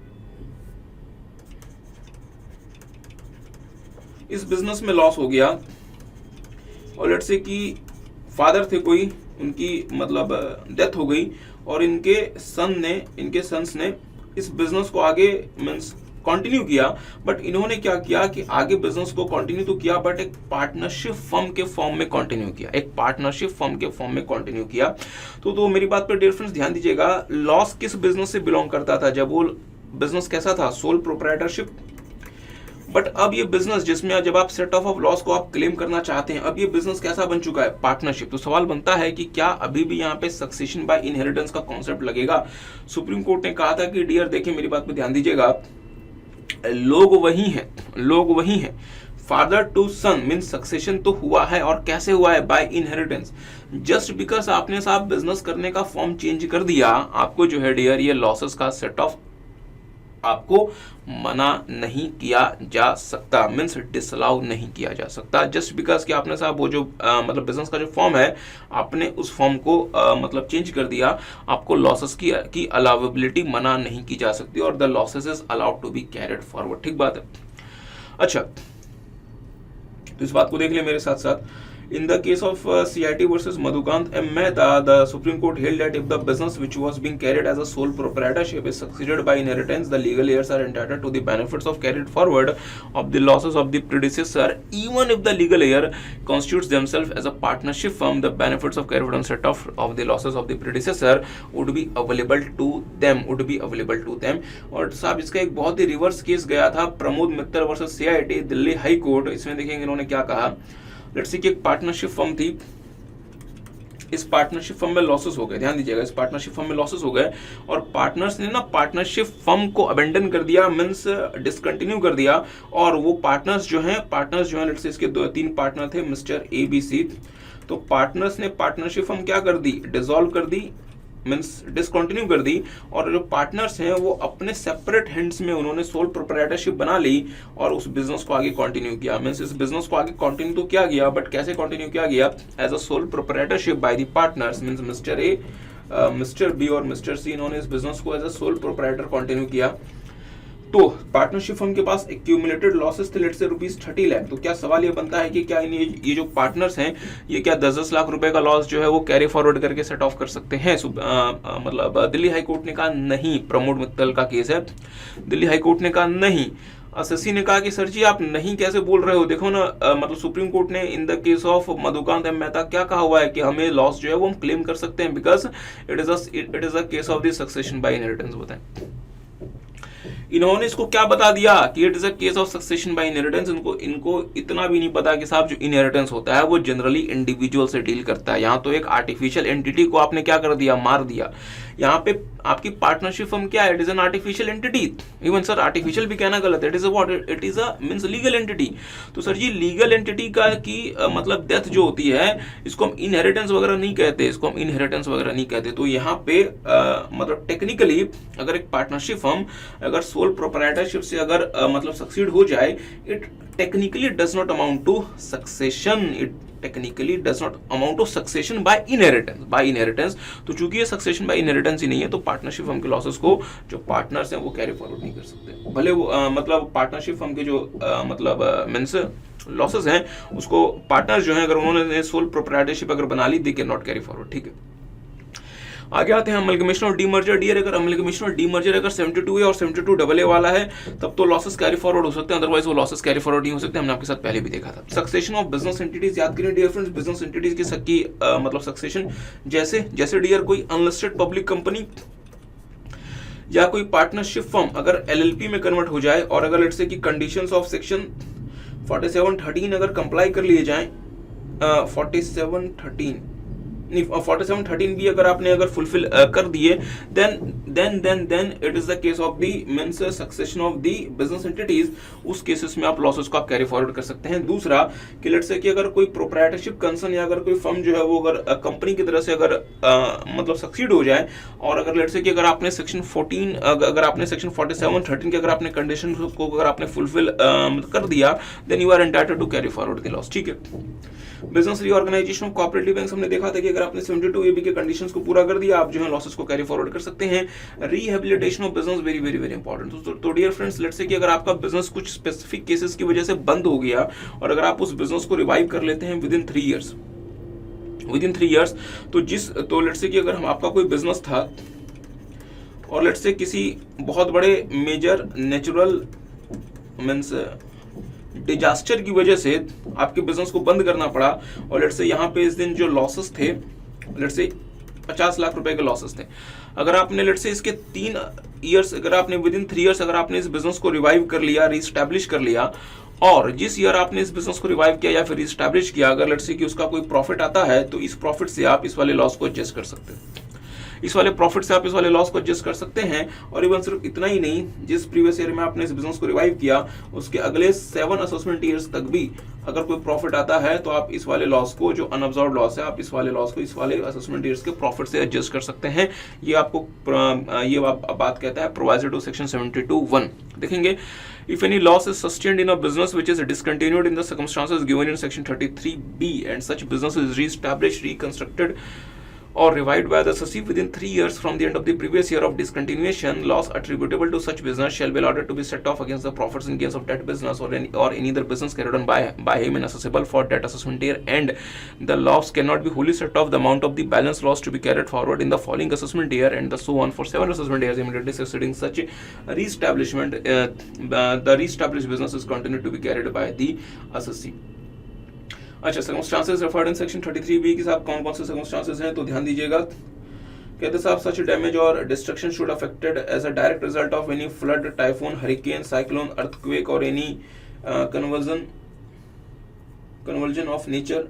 इस बिजनेस में लॉस हो गया, और लेट्स से कि फादर थे कोई, उनकी मतलब डेथ हो गई, और इनके सन्स ने इस बिजनेस को आगे मींस कंटिन्यू किया। बट इन्होंने क्या किया कि आगे बिजनेस को कंटिन्यू तो किया, बट एक पार्टनरशिप फर्म के फॉर्म में कंटिन्यू किया, एक पार्टनरशिप फर्म के फॉर्म में कंटिन्यू किया। तो मेरी बात पर डियर फ्रेंड्स ध्यान दीजिएगा, लॉस किस बिजनेस से बिलोंग करता था, जब वो बिजनेस कैसा था, सोल प्रोप्राइटरशिप। बट अब ये बिजनेस जिसमें जब आप सेट ऑफ लॉस को आप क्लेम करना चाहते हैं, अब ये बिजनेस कैसा बन चुका है, पार्टनरशिप। तो सवाल बनता है कि क्या अभी भी यहाँ पे सक्सेशन बाय इनहेरिटेंस का कॉन्सेप्ट लगेगा। सुप्रीम कोर्ट ने कहा था कि डियर देखिए मेरी बात पे ध्यान दीजिएगा, लोग वही हैं, father to son mean succession तो हुआ है, और कैसे हुआ है, बाय इनहेरिटेंस। जस्ट बिकॉज आपने साहब बिजनेस करने का फॉर्म चेंज कर दिया, आपको जो है डियर ये लॉसेस का सेट ऑफ आपको मना नहीं किया जा सकता, मीन्स डिसअलाउ नहीं किया जा सकता। जस्ट बिकॉज कि आपने साहब वो जो मतलब बिजनेस का जो फॉर्म है, आपने उस फॉर्म को मतलब चेंज कर दिया, आपको लॉसेस की अलाउेबिलिटी मना नहीं की जा सकती, और the losses is allowed to be carried forward, ठीक बात है। अच्छा, तो इस बात को देख ले मेरे साथ साथ। In the case of CIT versus Madhukant M. Mehta, the Supreme Court held that if the business which was being carried as a sole proprietorship is succeeded by inheritance, the legal heirs are entitled to the benefits of carried forward of the losses of the predecessor, even if the legal heir constitutes themselves as a partnership firm. The benefits of carried on set off of the losses of the predecessor would be available to them. और साहब इसका एक बहुत ही reverse case गया था, Pramod Mittal versus CIT Delhi high court. इसमें देखेंगे इन्होंने क्या कहा। लेट्स सी कि एक पार्टनरशिप फर्म थी, इस पार्टनरशिप फर्म में लॉसेस हो गए, ध्यान दीजिएगा, इस पार्टनरशिप फर्म में लॉसेस हो गए, और पार्टनर्स ने ना पार्टनरशिप फर्म को अबेंडन कर दिया, मींस डिसकंटिन्यू कर दिया। और वो पार्टनर्स जो हैं लेट्स से इसके 2-3 पार्टनर थे, मिस्टर ABC। तो पार्टनर्स ने पार्टनरशिप फर्म क्या कर दी, डिसॉल्व कर दी, मींस डिसकंटिन्यू कर दी, और जो पार्टनर्स हैं वो अपने सेपरेट हैंड्स में उन्होंने सोल प्रोप्राइटरशिप बना ली और उस बिजनेस को आगे कंटिन्यू किया। मींस इस बिजनेस को आगे कंटिन्यू तो किया गया, बट कैसे कंटिन्यू किया गया, as a sole proprietorship by the partners, means mister A, mister B और मिस्टर C, इन्होंने इस बिजनेस को as a sole proprietor continue किया। तो पार्टनरशिप फर्म के पास एक्यूमुलेटेड लॉसेस थे लेट्स से ₹30 लाख। तो क्या सवाल ये बनता है कि क्या ये जो पार्टनर्स हैं, ये क्या 10-10 लाख रुपए का लॉस जो है वो कैरी फॉरवर्ड करके सेट ऑफ कर सकते हैं। मतलब दिल्ली हाई कोर्ट ने कहा नहीं, प्रमोद मित्तल का केस है, दिल्ली हाई कोर्ट ने कहा नहीं। SSC ने कहा कि सर जी आप नहीं कैसे बोल रहे हो, देखो ना मतलब सुप्रीम कोर्ट ने in the case of Madhukant M Mehta क्या कहा हुआ है कि हमें लॉस जो है वो हम क्लेम कर सकते हैं, because it is a case of the succession by inheritance. बताएं इन्होंने इसको क्या बता दिया कि it is a case of succession by inheritance. इनको इतना भी नहीं पता कि साहब जो इनहेरिटेंस होता है वो जनरली इंडिविजुअल से डील करता है। यहाँ तो एक आर्टिफिशियल एंटिटी को आपने क्या कर दिया, मार दिया। यहाँ पे आपकी पार्टनरशिप फर्म क्या है, it is an artificial entity. Even sir artificial भी कहना गलत है, it is a what, it is a means legal entity. तो सर जी लीगल एंटिटी का की मतलब डेथ जो होती है इसको हम इनहेरिटेंस वगैरह नहीं कहते, इसको हम इनहेरिटेंस वगैरह नहीं कहते। तो यहाँ पे मतलब टेक्निकली अगर एक पार्टनरशिप फर्म अगर सोल प्रोप्राइटरशिप से अगर मतलब सक्सीड हो जाए, it technically does not amount to succession, it technically does not amount to succession by inheritance. तो चूंकि ये सक्सेशन बाय इनहेरिटेंस ही नहीं है, तो पार्टनरशिप फर्म के लॉसेस को जो पार्टनर्स हैं वो कैरी फॉरवर्ड नहीं कर सकते। भले वो मतलब पार्टनरशिप फर्म के जो मतलब मींस लॉसेस हैं उसको पार्टनर्स जो हैं अगर उन्होंने सोल प्रोप्राइटरशिप अगर बना ली, they can not carry forward, ठीक है। आगे आते हैं अमलगमेशन और डीमर्जर डियर। अगर अमलगमेशन और डीमर्जर अगर 72A और 72AA वाला है तब तो लॉसेस कैरी फॉरवर्ड हो सकते हैं, अदरवाइज वो लॉसेस कैरी फॉरवर्ड नहीं हो सकते। हमने आपके साथ पहले भी देखा था। सक्सेशन ऑफ बिजनेस एंटिटीज याद करें डियर फ्रेंड्स, बिजनेस एंटिटीज की मतलब सक्सेशन जैसे डियर कोई अनलिस्टेड पब्लिक कंपनी या कोई पार्टनरशिप फर्म अगर LLP में कन्वर्ट हो जाए और अगर लेट्स से कि कंडीशंस ऑफ सेक्शन 4713 अगर कंप्लाई कर लिए जाएं, 4713 भी अगर फुलफिल कर दिए then it is the case of the means succession of the business entities. उस केसेस में आप लॉसेस को आप कैरी फॉरवर्ड कर सकते हैं। दूसरा कि लेट्स से कि अगर कोई प्रोप्राइटरशिप कंसर्न या अगर कोई फर्म जो है वो अगर कंपनी की तरह से अगर मतलब सक्सीड हो जाए और अगर लेट्स से कि अगर आपने सेक्शन 4713 के अगर आपने कंडीशन को अगर आपने फुलफिल कर दिया then you are entitled to carry forward the loss. ठीक है। Business reorganisation of cooperative banks हमने देखा था कि अगर आपने 72AB के कंडीशंस को पूरा कर दिया आप जो है लॉसेस को कैरी फॉरवर्ड कर सकते हैं। Rehabilitation of business very very very important. तो डियर फ्रेंड्स लेट्स से कि अगर आपका बिजनेस कुछ स्पेसिफिक केसेस की वजह से बंद हो गया और अगर आप उस बिजनेस को रिवाइव कर लेते हैं विदिन 3 इयर्स तो लेट्स से कि अगर हम आपका कोई बिजनेस था और लेट्स से किसी बहुत बड़े मेजर नेचुरल मींस डिजास्टर की वजह से आपके बिजनेस को बंद करना पड़ा और लेट्स से यहाँ पे इस दिन जो लॉसेस थे लेट्स से 50 लाख रुपए के लॉसेस थे। अगर आपने लेट्स से इसके 3 इयर्स अगर आपने विदिन 3 इयर्स अगर आपने इस बिजनेस को रिवाइव कर लिया, रीस्टैब्लिश कर लिया और जिस ईयर आपने इस बिजनेस को रिवाइव किया या फिर रीस्टैब्लिश किया अगर लेट्स से कि उसका कोई प्रॉफिट आता है तो इस प्रॉफिट से आप इस वाले लॉस को एडजस्ट कर सकते हैं। इस वाले प्रॉफिट से आप इस वाले लॉस को एडजस्ट कर सकते हैं। और इवन सिर्फ इतना ही नहीं, जिस प्रीवियस ईयर में आपने इस बिजनेस को रिवाइव किया उसके अगले 7 असेसमेंट ईयर्स तक भी अगर कोई प्रॉफिट आता है तो आप इस वाले लॉस को जो अनअब्जॉर्ब्ड लॉस है आप इस वाले लॉस को इस वाले असेसमेंट ईयर्स के प्रॉफिट से एडजस्ट कर सकते हैं। ये आपको ये बात कहता है प्रोवाइडेड टू सेक्शन 72(1). देखेंगे if any loss is sustained in a business which is discontinued in the circumstances given in section 33B and such business is re-established, reconstructed or revived by the assessee within 3 years from the end of the previous year of discontinuation, loss attributable to such business shall be allowed to be set off against the profits and gains of that business or any other business carried on by him and accessible for that assessment year, and the loss cannot be wholly set off the amount of the balance loss to be carried forward in the following assessment year and the so on for 7 assessment years immediately succeeding such re-establishment. The re-established business is continued to be carried by the assessee. अच्छा, circumstances referred in section 33B के साथ कौन कौन से circumstances हैं तो ध्यान दीजिएगा। कहते साहब सच डैमेज और destruction should affected as a direct result of any flood, typhoon, hurricane, cyclone, earthquake और एनी कन्वर्जन ऑफ नेचर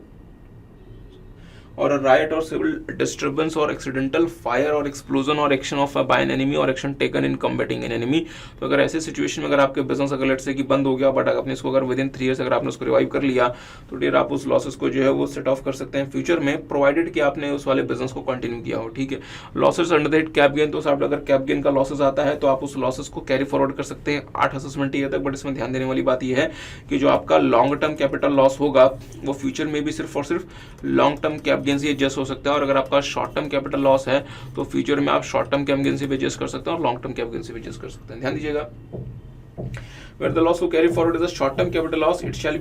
और राइट और सिविल डिस्टर्बेंस और एक्सीडेंटल फायर और एक्सप्लोजन और action of by an enemy और action taken in combating an enemy. तो अगर ऐसे सिचुएशन में अगर आपके बिजनेस अगर लेट्स से कि बंद हो गया बट आपने इसको अगर विदिन 3 इयर्स अगर आपने उसको रिवाइव कर लिया तो डियर आप उस लॉसेस को जो है वो सेट ऑफ कर सकते हैं फ्यूचर में, प्रोवाइडेड कि आपने उस वाले बिजनेस को कंटिन्यू किया हो। ठीक है। Losses under that cap gain, तो साहब अगर कैप गेन का लॉसेस आता है तो आप उस लॉसेस को कैरी फॉरवर्ड कर सकते हैं 8 असेसमेंट ईयर तक। बट इसमें ध्यान देने वाली बात यह है कि जो आपका लॉन्ग टर्म कैपिटल लॉस होगा वो फ्यूचर में भी सिर्फ और सिर्फ लॉन्ग टर्म कैप गेन से एडजस्ट हो सकता है और अगर आपका शॉर्ट टर्म कैपिटल लॉस है तो फ्यूचर में आप शॉर्ट टर्म कैप गेन से भी एडजस्ट कर सकते हैं और लॉन्ग टर्म कैप गेन से भी एडजस्ट कर सकते हैं। ध्यान दीजिएगा। Where the loss will carry forward is a short-term capital loss, it shall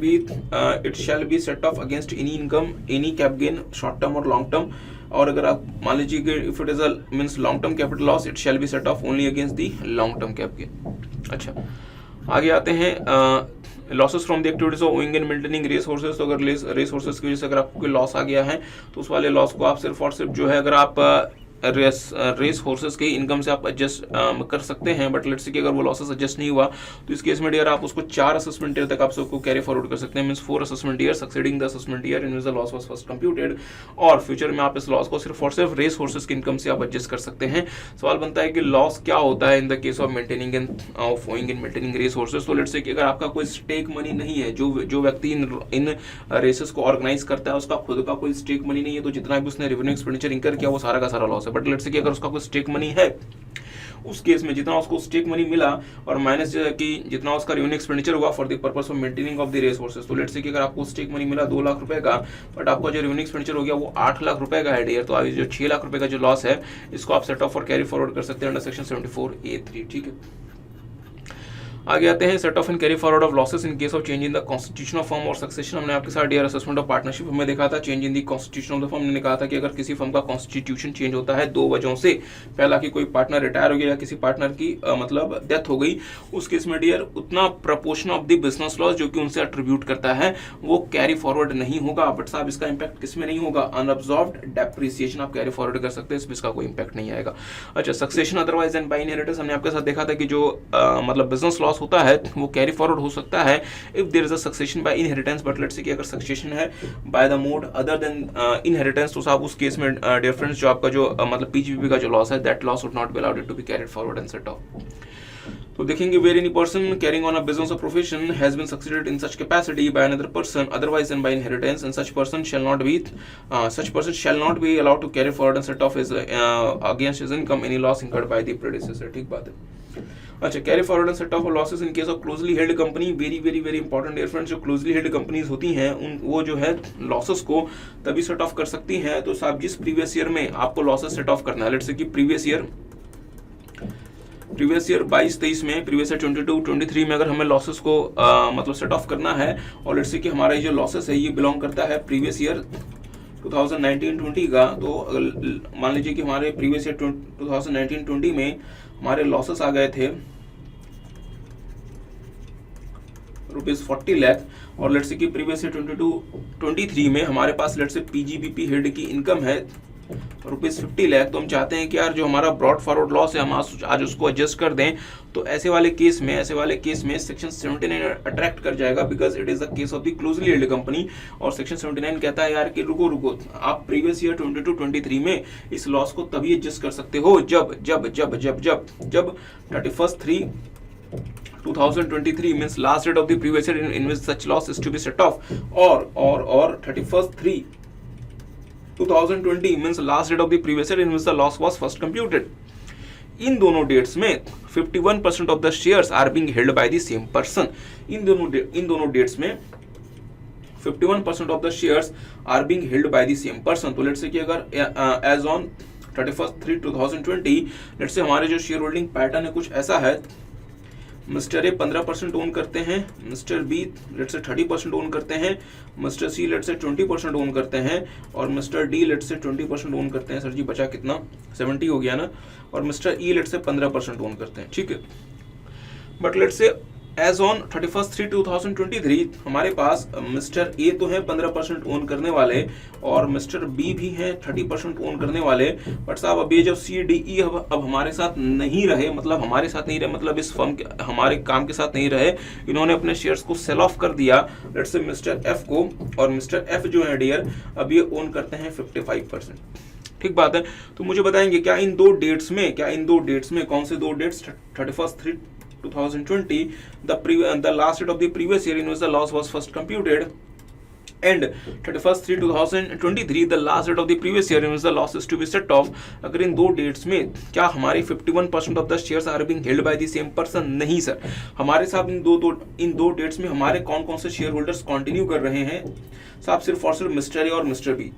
be set off against any income, any cap gain, short-term or long-term. और अगर आप मान लीजिए कि if it is a means long-term capital loss, it shall be set off only against the long-term cap gain. अच्छा, आगे आते हैं losses from the activities of owning and maintaining race horses. तो अगर रेस हॉर्सेस की वजह से अगर आपको कोई लॉस आ गया है तो उस वाले लॉस को आप सिर्फ और सिर्फ जो है अगर आप रेस हॉर्सेस के इनकम से आप एडजस्ट कर सकते हैं। बट लेट्स से कि अगर वो लॉसेस एडजस्ट नहीं हुआ तो इस केस में डियर आप उसको 4 असेसमेंट ईयर तक आप सबको कैरी फॉरवर्ड कर सकते हैं, means 4 assessment year succeeding the assessment year in which the loss was first computed. और फ्यूचर में आप इस लॉस को सिर्फ और सिर्फ रेस हॉर्सेस की इनकम से आप एडजस्ट कर सकते हैं। सवाल बनता है कि लॉस क्या होता है in the case of maintaining and of owning and maintaining race horses. तो लेट्स से कि अगर आपका कोई स्टेक मनी नहीं है, जो व्यक्ति इन रेसेस को ऑर्गेनाइज करता है उसका खुद का कोई स्टेक मनी नहीं है, तो जितना भी उसने रेवेन्यू एक्सपेंडिचर इंकर किया वो सारा का सारा लॉस है। बट लेट्स से कि अगर उसका कोई स्टेक मनी है उस केस में जितना उसको स्टेक मनी मिला और माइनस कि जितना उसका रेवेन्यू एक्सपेंडिचर हुआ for the purpose of maintaining of the race horses. तो लेट्स से कि अगर आपको स्टेक मनी मिला 2 लाख रुपए का बट आपका जो रेवेन्यू एक्सपेंडिचर हो गया वो 8 लाख रुपए का है डियर, तो अभी जो 6 लाख रुपए का जो लॉस है इसको आप सेट ऑफ और कैरी फॉरवर्ड कर सकते हैं अंडर सेक्शन 74A3। ठीक है। आगे आते हैं set off and carry forward of losses in case of change in the constitution of firm और सक्सेशन। हमने आपके साथ डियर असेसमेंट ऑफ पार्टनरशिप में देखा था change in the constitution of the firm. हमने कहा था कि अगर किसी फर्म का कॉन्स्टिट्यूशन चेंज होता है दो वजहों से, पहला कि कोई पार्टनर रिटायर हो गया या किसी पार्टनर की मतलब डेथ हो गई, उस केस में डियर उतना proportion of the business loss जो कि उनसे एट्रीब्यूट करता है वो कैरी फॉरवर्ड नहीं होगा। बट साहब इसका इंपैक्ट किस में नहीं होगा? अनअब्जॉर्ब्ड डेप्रिसिएशन आप कैरी फॉरवर्ड कर सकते हैं, इसमें इसका कोई इंपैक्ट नहीं आएगा। अच्छा, succession otherwise and by inheritance हमने आपके साथ देखा था कि जो मतलब बिजनेस लॉस होता है वो कैरी फॉरवर्ड हो सकता है if there is a succession by inheritance. But let's say कि अगर सक्सेशन है by the mode other than inheritance, तो साहब उस केस में डियर फ्रेंड्स जो आपका जो मतलब पीजीबीपी का जो लॉस है that loss would not be allowed to be carried forward and set off. तो देखेंगे where any person carrying on a business और profession has been succeeded in such capacity by another person otherwise than by inheritance and such person shall not be allowed to carry forward and set off his against his income any loss incurred by the predecessor. ठीक बात है। अच्छा, carry forward and set off losses in case of closely held company, very very very important dear friends. जो closely held companies होती हैं उन वो जो है लॉसेस को तभी सेट ऑफ कर सकती हैं तो साहब जिस प्रीवियस ईयर में आपको लॉसेस सेट ऑफ करना है। लेट्स से कि प्रीवियस ईयर 22-23 में, प्रीवियस ईयर 22-23 में अगर हमें लॉसेस को मतलब सेट ऑफ करना है और लेट्स से कि हमारा जो लॉसेस है ये बिलोंग करता है प्रीवियस ईयर 2019-20 का, तो मान लीजिए कि हमारे प्रीवियस ईयर 2019-20 में हमारे लॉसेस आ गए थे ₹40 लाख और लेट्स से कि प्रीवियस ईयर 22-23 में हमारे पास लेट्स से पीजीबीपी हेड की इनकम है ₹50 लाख। तो हम चाहते हैं कि यार जो हमारा ब्रॉड फॉरवर्ड लॉस है हम आज उसको एडजस्ट कर दें। तो ऐसे वाले केस में सेक्शन 79 अट्रैक्ट कर जाएगा because it is the case of the closely held company. और सेक्शन 79 कहता है यार कि रुको आप प्रीवियस ईयर 22-23 में इस लॉस को तभी एडजस्ट कर सकते हो जब 31/3/2023 means last date of the previous year in which such loss is to be set off, or 31/3/2020 means last date of the previous year in which the loss was first computed. इन दोनों dates में 51% of the shares are being held by the same person. इन दोनों dates में 51% of the shares are being held by the same person. तो let's say कि अगर as on 31/3/2020 let's say हमारे जो शेयर होल्डिंग पैटर्न है कुछ ऐसा है, मिस्टर ए 15% ओन करते हैं, mister B let's say 30% own करते हैं, mister see let's say 20% own करते हैं और mister D let's say 20% own करते हैं। सर जी बचा कितना? 70 हो गया ना। और mister E let's say 15% own करते हैं। ठीक है, but let's say as on 31/3/2023 हमारे पास मिस्टर ए तो है 15% ओन करने वाले और मिस्टर बी भी हैं 30% ओन करने वाले। बट साहब अब ये जब सी डी ई अब हमारे साथ नहीं रहे, मतलब इस फर्म के हमारे काम के साथ नहीं रहे, इन्होंने अपने शेयर्स को सेल ऑफ कर दिया लेट्स से मिस्टर एफ को, और मिस्टर एफ जो है डियर अब ये ओन करते हैं 55%। ठीक बात है। तो मुझे बताएंगे क्या इन दो डेट्स में कौन से दो dates 31/3/2020 the last date of the previous year in which the loss was first computed and 31/3/2023 the last date of the previous year in which the loss is to be set off। अगर इन दो dates में क्या हमारे 51% of the shares are being held by the same person? नहीं sir, हमारे साथ इन दो dates में हमारे कौन कौन से शेयर होल्डर्स कंटिन्यू कर रहे हैं साहब? सिर्फ और सिर्फ मिस्टर ए और मिस्टर बी,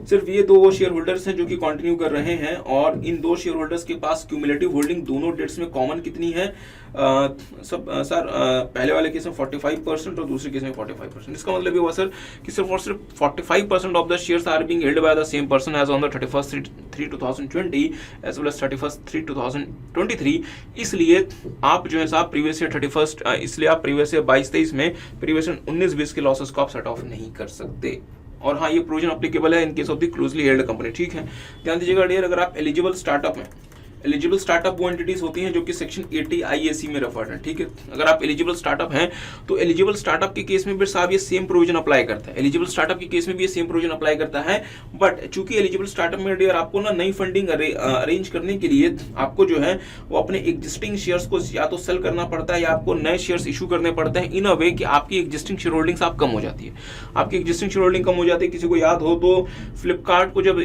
सिर्फ ये दो शेयर होल्डर्स हैं जो कि कंटिन्यू कर रहे हैं। और इन दो शेयर होल्डर्स के पास क्यूमुलेटिव होल्डिंग दोनों डेट्स में कॉमन कितनी है? पहले वाले केस में 45% और दूसरे केस में 45%। इसका मतलब ये हुआ सर कि सिर्फ और सिर्फ 45% of the shares are being held by the same person as on the 31/3/2020 as well as 31/3/2023। इसलिए आप जो है साहब प्रीवियस ईयर 22-23 में प्रीवियस ईयर 19-20 के लॉसेस को आप सेट ऑफ नहीं कर सकते। और हाँ, ये प्रोविजन एप्लीकेबल है इन case of the closely held company. ठीक है, ध्यान दीजिएगा डियर, अगर आप एलिजिबल स्टार्टअप में एलिजिबल स्टार्टअप वो एंटिटीज होती हैं जो कि सेक्शन 80 IAC में रेफर्ड है। ठीक है, अगर आप एलिजिबल स्टार्टअप हैं तो एलिजिबल स्टार्टअप के केस में भी साहब ये सेम प्रोविजन अप्लाई करता है। एलिजिबल स्टार्टअप के केस में भी ये सेम प्रोविजन अप्लाई करता है। बट चूंकि एलिजिबल स्टार्टअप में डियर आपको ना नई फंडिंग अरेंज करने के लिए आपको जो है वो अपने एग्जिस्टिंग शेयर्स को या तो सेल करना पड़ता है या आपको नए शेयर्स इशू करने पड़ते हैं इन अ वे कि आपकी एग्जिस्टिंग शेयर होल्डिंग्स आप कम हो जाती है। आपकी एग्जिस्टिंग शेयर होल्डिंग कम हो जाती है। किसी को याद हो तो फ्लिपकार्ट को जब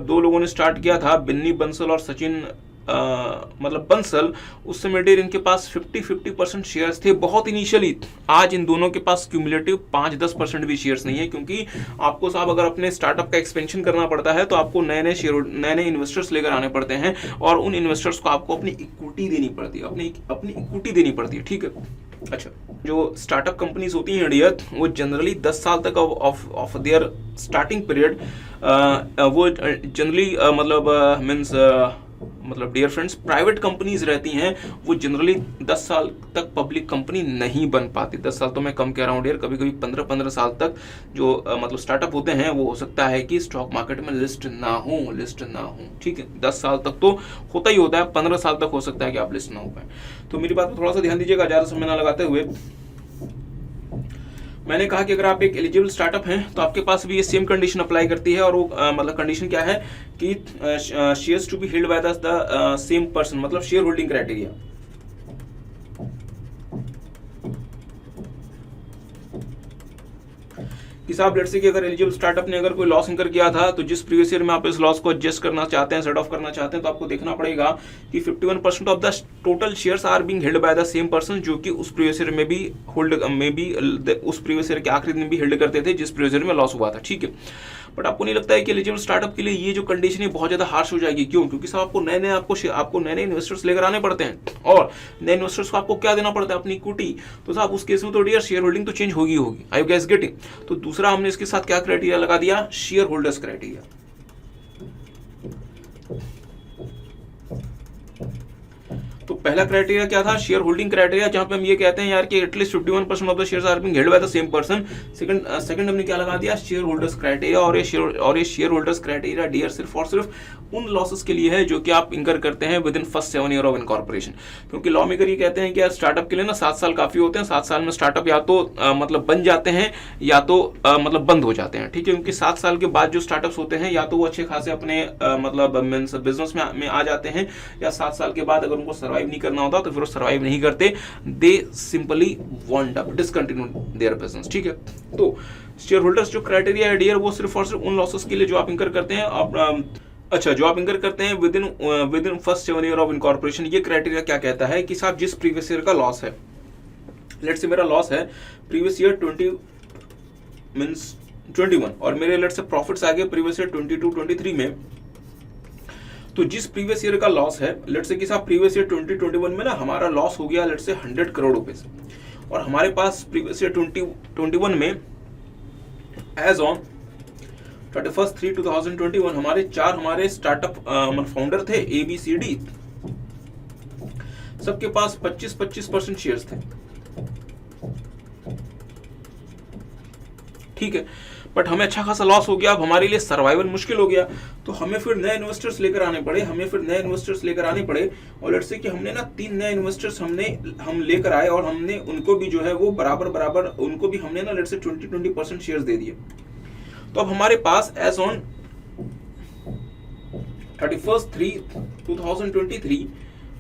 दो लोगों ने स्टार्ट किया था, बिन्नी बंसल और सचिन मतलब बंसल, उस समय डेर इनके पास 50% शेयर्स थे बहुत इनिशियली। आज इन दोनों के पास क्यूमुलेटिव 5-10% भी शेयर्स नहीं है, क्योंकि आपको साहब अगर अपने स्टार्टअप का एक्सपेंशन करना पड़ता है तो आपको नए नए इन्वेस्टर्स लेकर आने पड़ते हैं और उन इन्वेस्टर्स को आपको अपनी इक्विटी देनी पड़ती है, अपनी इक्विटी देनी पड़ती है। ठीक है, अच्छा, जो स्टार्टअप कंपनीज होती हैं डियर, वो जनरली 10 साल तक ऑफ देयर स्टार्टिंग पीरियड वो जनरली मतलब डियर फ्रेंड्स प्राइवेट कंपनीज रहती हैं, वो जनरली 10 साल तक पब्लिक कंपनी नहीं बन पाती। 10 साल तो मैं कम कह रहा हूँ डियर, कभी कभी 15-15 साल तक जो मतलब स्टार्टअप होते हैं वो हो सकता है कि स्टॉक मार्केट में लिस्ट ना हो। ठीक है, 10 साल तक तो होता ही होता है, 15 साल तक हो सकता है कि आप लिस्ट ना हो पाए। तो मेरी बात पर थोड़ा सा ध्यान दीजिएगा, ज़्यादा समय ना लगाते हुए। मैंने कहा कि अगर आप एक एलिजिबल स्टार्टअप हैं तो आपके पास भी ये सेम कंडीशन अप्लाई करती है, और वो मतलब कंडीशन क्या है कि shares to be held by the same person, मतलब शेयर होल्डिंग क्राइटेरिया। कि साहब लेट्स से कि अगर एलिजिबल स्टार्टअप ने अगर कोई लॉस इनकर किया था, तो जिस प्रीवियस ईयर में आप इस लॉस को एडजस्ट करना चाहते हैं, सेट ऑफ करना चाहते हैं, तो आपको देखना पड़ेगा कि 51% of the total shares are being held by the same person, जो कि उस प्रीवियस ईयर में भी उस प्रीवियस ईयर के आखिरी दिन भी हेल्ड करते थे जिस प्रीवियस ईयर में लॉस हुआ था। ठीक है, बट आपको नहीं लगता है कि एलिजिबल स्टार्टअप के लिए ये जो कंडीशन है बहुत ज्यादा हार्श हो जाएगी? क्यों? क्योंकि साहब आपको नए नए इन्वेस्टर्स लेकर आने पड़ते हैं, और नए इन्वेस्टर्स को आपको क्या देना पड़ता है? अपनी इक्विटी। तो साहब उस केस में तो डियर शेयर होल्डिंग तो चेंज होगी। आई यू गाइस गेटिंग? तो दूसरा हमने इसके साथ क्या क्राइटेरिया लगा दिया? Share holders criteria. तो पहला क्राइटेरिया क्या था? शेयर होल्डिंग क्राइटेरिया, जहां पे हम ये कहते हैं यार कि at least 51% of the shares are being held by the same person. Second हमने क्या लगा दिया? Share holders criteria. और ये शेयर होल्डर्स क्राइटेरिया डियर सिर्फ और सिर्फ उन लॉसेस के लिए है जो कि आप इंकर करते हैं with in first 7 year of incorporation. क्योंकि लॉ मेकर ये कहते हैं कि यार स्टार्टअप के लिए ना 7 साल काफी होते हैं। 7 साल में स्टार्टअप या तो मतलब बन जाते हैं या तो मतलब बंद हो जाते हैं। ठीक है, क्योंकि 7 साल के बाद जो स्टार्टअप्स होते हैं या तो वो अच्छे खासे अपने मतलब बिजनेस में आ जाते हैं, या 7 साल के बाद अगर उनको सर्वाइव नहीं करना होता तो फिर वो सर्वाइव नहीं करते, दे simply want up discontinue their business. ठीक है, तो शेयर होल्डर्स जो क्राइटेरिया है डियर, वो सिर्फ और सिर्फ उन लॉसेस के लिए जो आप इंकर करते हैं जो आप इंकर करते हैं with in first 7 year of incorporation. ये क्राइटेरिया क्या कहता है कि साहब जिस प्रीवियस ईयर का लॉस है, लेट्स से मेरा लॉस है प्रीवियस ईयर 21 और मेरे लेट्स से प्रॉफिट्स आ गए प्रीवियस ईयर 22-23 में। तो जिस प्रीवियस ईयर का लॉस है, लेट्स से कि साहब प्रीवियस ईयर 2021 में ना हमारा लॉस हो गया लेट्स से 100 करोड़ रुपए, और हमारे पास प्रीवियस ईयर 2021 में एज ऑन 31/3/2021 हमारे स्टार्टअप फाउंडर थे ABCD, सबके पास 25% शेयर्स थे। ठीक है, बट हमें अच्छा खासा लॉस हो गया, अब हमारे लिए सर्वाइवल मुश्किल हो गया, तो हमें फिर नए इन्वेस्टर्स लेकर आने पड़े। और लेट्स से कि हमने ना 3 नए इन्वेस्टर्स हम लेकर आए, और हमने उनको भी जो है वो बराबर उनको भी हमने ना लेट्स से 20% शेयर्स दे दिए। तो अब हमारे पास एज ऑन 31/3/2023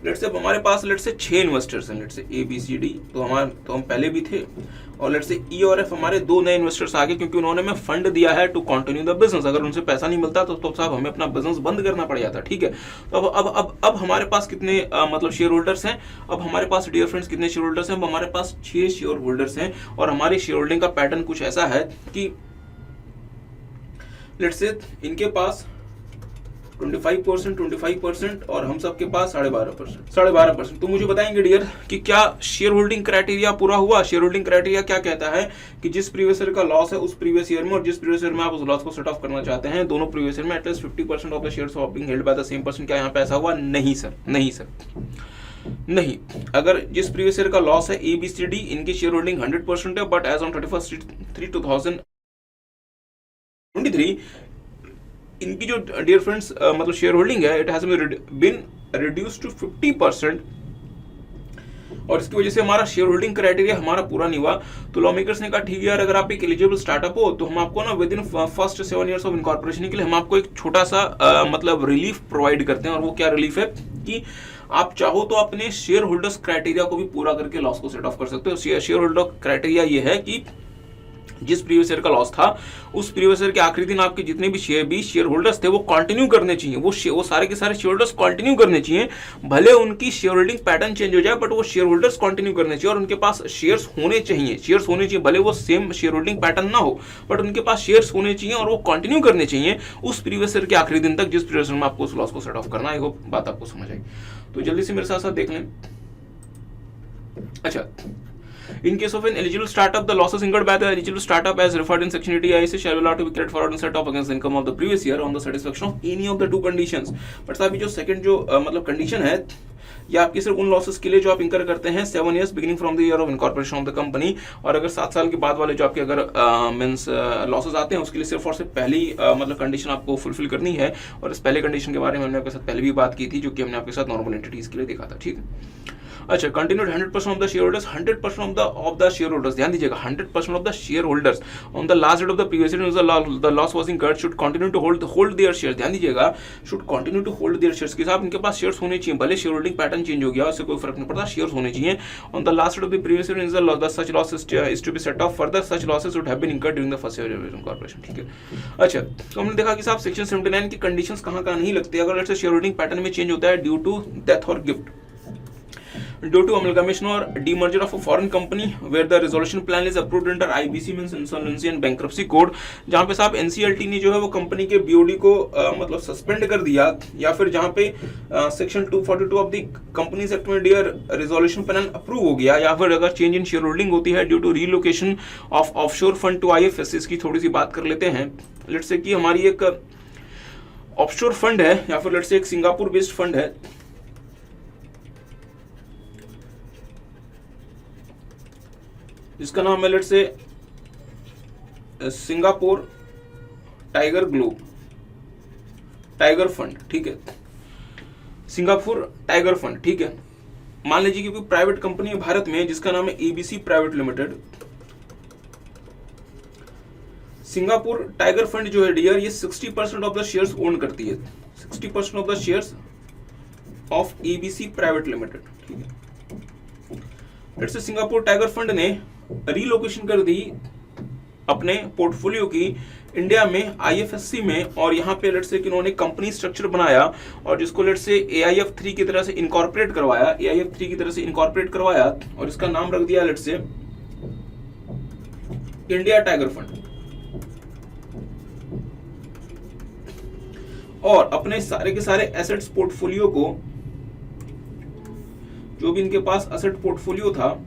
लेट्स से अब हमारे पास लेट्स से 6 इन्वेस्टर्स हैं, लेट्स से ABCD, तो हम पहले भी थे, और लेट्स से E और F हमारे 2 नए इन्वेस्टर्स आ गए, क्योंकि उन्होंने हमें फंड दिया है टू कंटिन्यू द बिजनेस। अगर उनसे पैसा नहीं मिलता तो साहब हमें अपना बिजनेस बंद करना पड़ जाता। ठीक है, तो अब हमारे पास कितने मतलब शेयर होल्डर्स हैं? अब हमारे पास डियर फ्रेंड्स कितने शेयर होल्डर्स हैं? अब हमारे पास 6 शेयर होल्डर्स हैं, और हमारी शेयर होल्डिंग का पैटर्न कुछ ऐसा है कि लेट्स से इनके पास 25% और हम सबके पास 12.5%। तो मुझे बताएंगे डियर कि क्या शेयर होल्डिंग क्राइटेरिया पूरा हुआ? शेयर होल्डिंग क्राइटेरिया क्या कहता है कि जिस प्रीवियस ईयर का लॉस है उस प्रीवियस ईयर में, और जिस प्रीवियस ईयर में आप उस लॉस को सेट ऑफ करना चाहते हैं, दोनों प्रीवियस ईयर में at least 50% of the shares are being held by the same person. क्या यहाँ पे ऐसा हुआ? नहीं सर, नहीं। अगर जिस प्रीवियस ईयर का लॉस है ABCD, इनकी शेयर होल्डिंग 100% है, बट एज ऑन 31/3/2023 इनकी जो डियर फ्रेंड्स मतलब शेयर होल्डिंग है, it has been reduced to 50%, और इसकी वजह से हमारा शेयर होल्डिंग क्राइटेरिया हमारा पूरा नहीं हुआ। तो लॉ मेकर्स ने कहा ठीक है यार, अगर आप एक एलिजिबल स्टार्टअप हो तो हम आपको ना with in first 7 years of incorporation के लिए हम आपको एक छोटा सा मतलब रिलीफ प्रोवाइड करते हैं। और वो क्या रिलीफ है कि आप चाहो तो अपने शेयर होल्डर्स क्राइटेरिया को भी पूरा करके लॉस को सेट ऑफ कर सकते हो। शेयर होल्डर क्राइटेरिया ये है कि जिस प्रीवियस ईयर का लॉस था, उस प्रीवियस ईयर के आखिरी दिन आपके जितने भी शेयर होल्डर्स थे वो कंटिन्यू करने चाहिए, वो सारे के सारे शेयर होल्डर्स कंटिन्यू करने चाहिए। भले उनकी शेयर होल्डिंग पैटर्न चेंज हो जाए, बट वो शेयर होल्डर्स कंटिन्यू करने चाहिए, और उनके पास शेयर्स होने चाहिए। भले वो सेम शेयर होल्डिंग पैटर्न ना हो, बट उनके पास शेयर्स होने चाहिए और वो कंटिन्यू करने चाहिए उस प्रीवियस ईयर के आखिरी दिन तक, जिस प्रीवियस ईयर में आपको उस लॉस को सेट ऑफ करना है। वो बात आपको समझ आई? तो जल्दी से मेरे साथ साथ देख लें। अच्छा, In case of an eligible startup, the losses incurred by the eligible startup as referred in section 80 shall be allowed to be carried forward and set off against the income of the previous year on the satisfaction of any of the two conditions. But साहब ये जो second जो मतलब condition है ये आपकी सिर्फ उन लॉसेस के लिए जो आप इंकर करते हैं 7 years beginning from the year of incorporation of the company, और अगर 7 साल के बाद वाले जो आपके अगर मींस लॉसेस आते हैं उसके लिए सिर्फ और सिर्फ पहली मतलब कंडीशन आपको फुलफिल करनी है। और इस पहले कंडीशन के बारे में हमने आपके साथ पहले भी बात की थी, जो कि हमने आपके साथ नॉर्मल एंटिटीज के लिए देखा था। ठीक है, अच्छा, continued 100% of the share holders, 100% of the share holders, ध्यान दीजिएगा 100% of the share holders on the last date of the previous year the loss was incurred should continue to hold their shares, ध्यान दीजिएगा should continue to hold their shares, कि साहब इनके पास shares होने चाहिए, भले शेयर होल्डिंग पैटर्न चेंज हो गया उससे कोई फर्क नहीं पड़ता, शेयर्स होने चाहिए on the last date of the previous year the such loss is to be set off further such losses would have been incurred during the first year of incorporation. ठीक है, अच्छा, तो हमने देखा कि साहब सेक्शन 79 की कंडीशंस कहां नहीं लगती अगर let's say share holding pattern में चेंज होता है ड्यू टू डेथ और gift, due to amalgamation or demerger of a foreign company where the resolution plan is approved under IBC means insolvency and bankruptcy code, जहाँ पे साहब NCLT ने जो है वो कंपनी के BOD को मतलब सस्पेंड कर दिया, या फिर जहाँ पे section 242 of the companies act में डियर रिजोल्यूशन प्लान अप्रूव हो गया, या फिर अगर चेंज इन शेयर होल्डिंग होती है due to relocation of offshore fund to IFSC, इसकी थोड़ी सी बात कर लेते हैं। लेट्स से कि हमारी एक ऑफशोर फंड है या फिर लेट्स से एक सिंगापुर बेस्ड फंड है जिसका नाम है let's say Singapore tiger globe tiger fund. ठीक है, सिंगापुर टाइगर फंड। ठीक है, मान लीजिए कि कोई प्राइवेट कंपनी है भारत में जिसका नाम है ABC private limited. Singapore tiger fund जो है डियर ये 60% ऑफ द शेयर्स ओन करती है, 60% of the shares of ABC private limited. ठीक है, let's say Singapore tiger fund ने रीलोकेशन कर दी अपने पोर्टफोलियो की इंडिया में IFSC में, और यहाँ पे लेट्स से कि उन्होंने कंपनी स्ट्रक्चर बनाया और जिसको लेट्स से AIF3 की तरह से इनकॉर्पोरेट करवाया, AIF3 की तरह से इनकॉर्पोरेट करवाया और इसका नाम रख दिया let's say India tiger fund. और अपने सारे के सारे एसेट्स पोर्टफोलियो को, जो भी इनके पास एसेट पोर्टफोलियो था,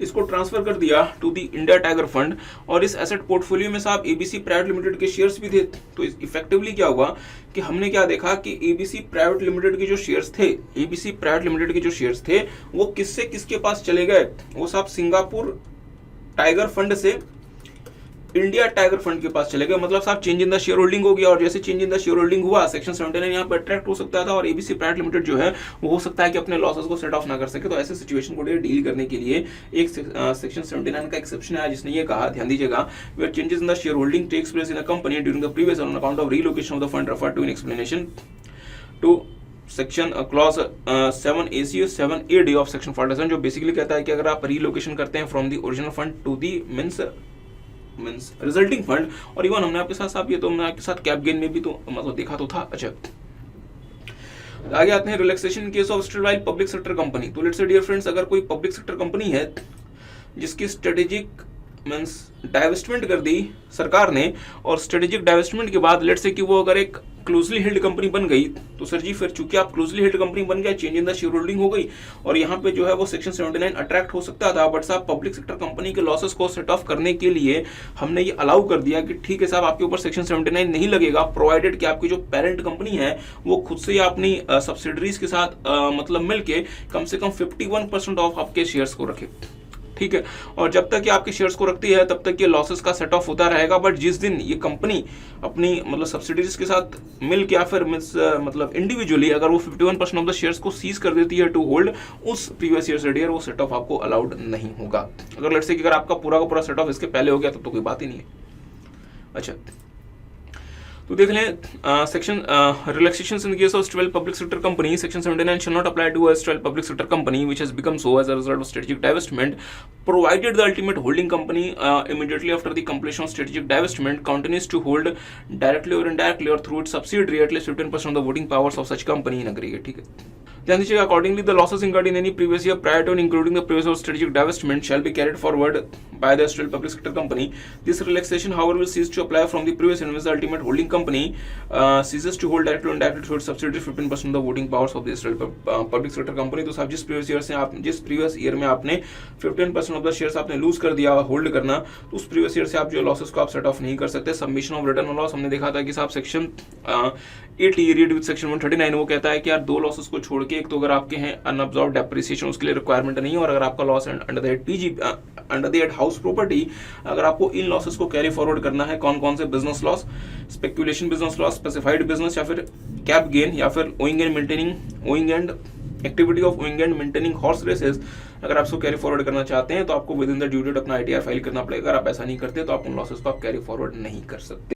इसको ट्रांसफर कर दिया to the India tiger fund. और इस एसेट पोर्टफोलियो में साहब ABC प्राइवेट लिमिटेड के शेयर्स भी थे। तो इफेक्टिवली क्या हुआ कि हमने क्या देखा कि ABC प्राइवेट लिमिटेड के जो शेयर्स थे, ABC प्राइवेट लिमिटेड के जो शेयर्स थे वो किससे किसके पास चले गए, वो साहब सिंगापुर टाइगर फंड से इंडिया टाइगर फंड के पास चले गए। मतलब साहब change in the share holding हो गया, और जैसे change in the share holding हुआ सेक्शन 79 यहाँ पर अट्रैक्ट हो सकता था, और ABC प्राइवेट लिमिटेड जो है वो हो सकता है कि अपने लॉसेस को सेट ऑफ ना कर सके। तो ऐसे सिचुएशन को डील करने के लिए एक सेक्शन 79 का एक्सेप्शन है जिसने ये कहा, ध्यान दीजिएगा, where changes in the share holding takes place in a company during the previous on account of relocation of the fund referred to in explanation to section clause 7AC और 7AD of section 47, जो basically कहता है कि अगर आप relocation करते हैं from the original fund to the means resulting fund. और इवन हमने आपके साथ ये तो हमने आपके साथ कैप गेन में भी तो मतलब देखा तो था। अच्छा, आगे आते हैं relaxation in case of statewise public sector company. तो लेट्स से डियर फ्रेंड्स, अगर कोई पब्लिक सेक्टर कंपनी है जिसकी स्ट्रेटेजिक मींस डाइवेस्टमेंट कर दी सरकार ने, और स्ट्रेटेजिक डाइवेस्टमेंट के बाद लेट्स से कि वो अगर एक क्लोजली हेल्ड कंपनी बन गई, तो सर जी फिर चूंकि आप क्लोजली हेल्ड कंपनी बन गया, change in the share holding हो गई, और यहाँ पे जो है वो सेक्शन 79 अट्रैक्ट हो सकता था। बट साहब पब्लिक सेक्टर कंपनी के लॉसेस को सेट ऑफ करने के लिए हमने ये अलाउ कर दिया कि ठीक है साहब आपके ऊपर सेक्शन 79 नहीं लगेगा, प्रोवाइडेड कि आपकी जो पेरेंट कंपनी है वो खुद से या अपनी सब्सिडरीज के साथ मतलब मिलके कम से कम 51% ऑफ आपके शेयर्स को रखे। ठीक है, और जब तक ये आपके शेयर्स को रखती है तब तक ये लॉसेस का सेट ऑफ होता रहेगा। बट जिस दिन ये कंपनी अपनी मतलब सब्सिडीज के साथ मिल के या फिर मतलब इंडिविजुअली अगर वो 51% ऑफ द शेयर्स को सीज कर देती है टू होल्ड, उस प्रीवियस ईयर से डियर वो सेट ऑफ आपको अलाउड नहीं होगा। अगर लेट्स से कि अगर आपका पूरा का पूरा सेट ऑफ इसके पहले हो गया तब तो कोई बात ही नहीं है। अच्छा, तो देख लें section relaxation in case of 12 public sector company, section 79 shall not apply to a 12 public sector company which has become so as a result of strategic divestment, provided the ultimate holding company immediately after the completion of strategic divestment continues to hold directly or indirectly or through its subsidiary at least 15% of the voting powers of such company in aggregate। ठीक है, ध्यान दीजिएगा, accordingly the losses incurred in any previous year prior to and including the previous of strategic divestment shall be carried forward by the Australian public sector company. This relaxation however will cease to apply from the previous year when the ultimate holding company ceases to hold directly or indirectly through its subsidiaries 15% of the voting powers of the Israel public sector company. तो साहब जिस previous year में आपने 15% of the shares आपने loose कर दिया hold करना, तो उस प्रीवियस ईयर से आप जो लॉसेस को आप सेट ऑफ नहीं कर सकते. Submission of return on loss हमने देखा था कि साहब सेक्शन 8 रीड विद सेक्शन 139 वो कहता है कि यार दो लॉसेस को छोड़ के, एक तो अगर आपके हैं अनअब्जॉर्ब डेप्रिसिएशन, उसके लिए रिक्वायरमेंट नहीं है, और अगर आपका loss under the head PG under the head house property, अगर आपको इन लॉसेस को कैरी फॉरवर्ड करना है, कौन कौन से business loss, speculation business loss, specified business, या फिर कैप गेन, या फिर owning and activity of owning and maintaining horse races, अगर आप इसको कैरी फॉरवर्ड करना चाहते हैं तो आपको within the due date अपना आईटीआर फाइल करना पड़ेगा. अगर आप ऐसा नहीं करते तो आप उन लॉसेस को आप कैरी फॉरवर्ड नहीं कर सकते.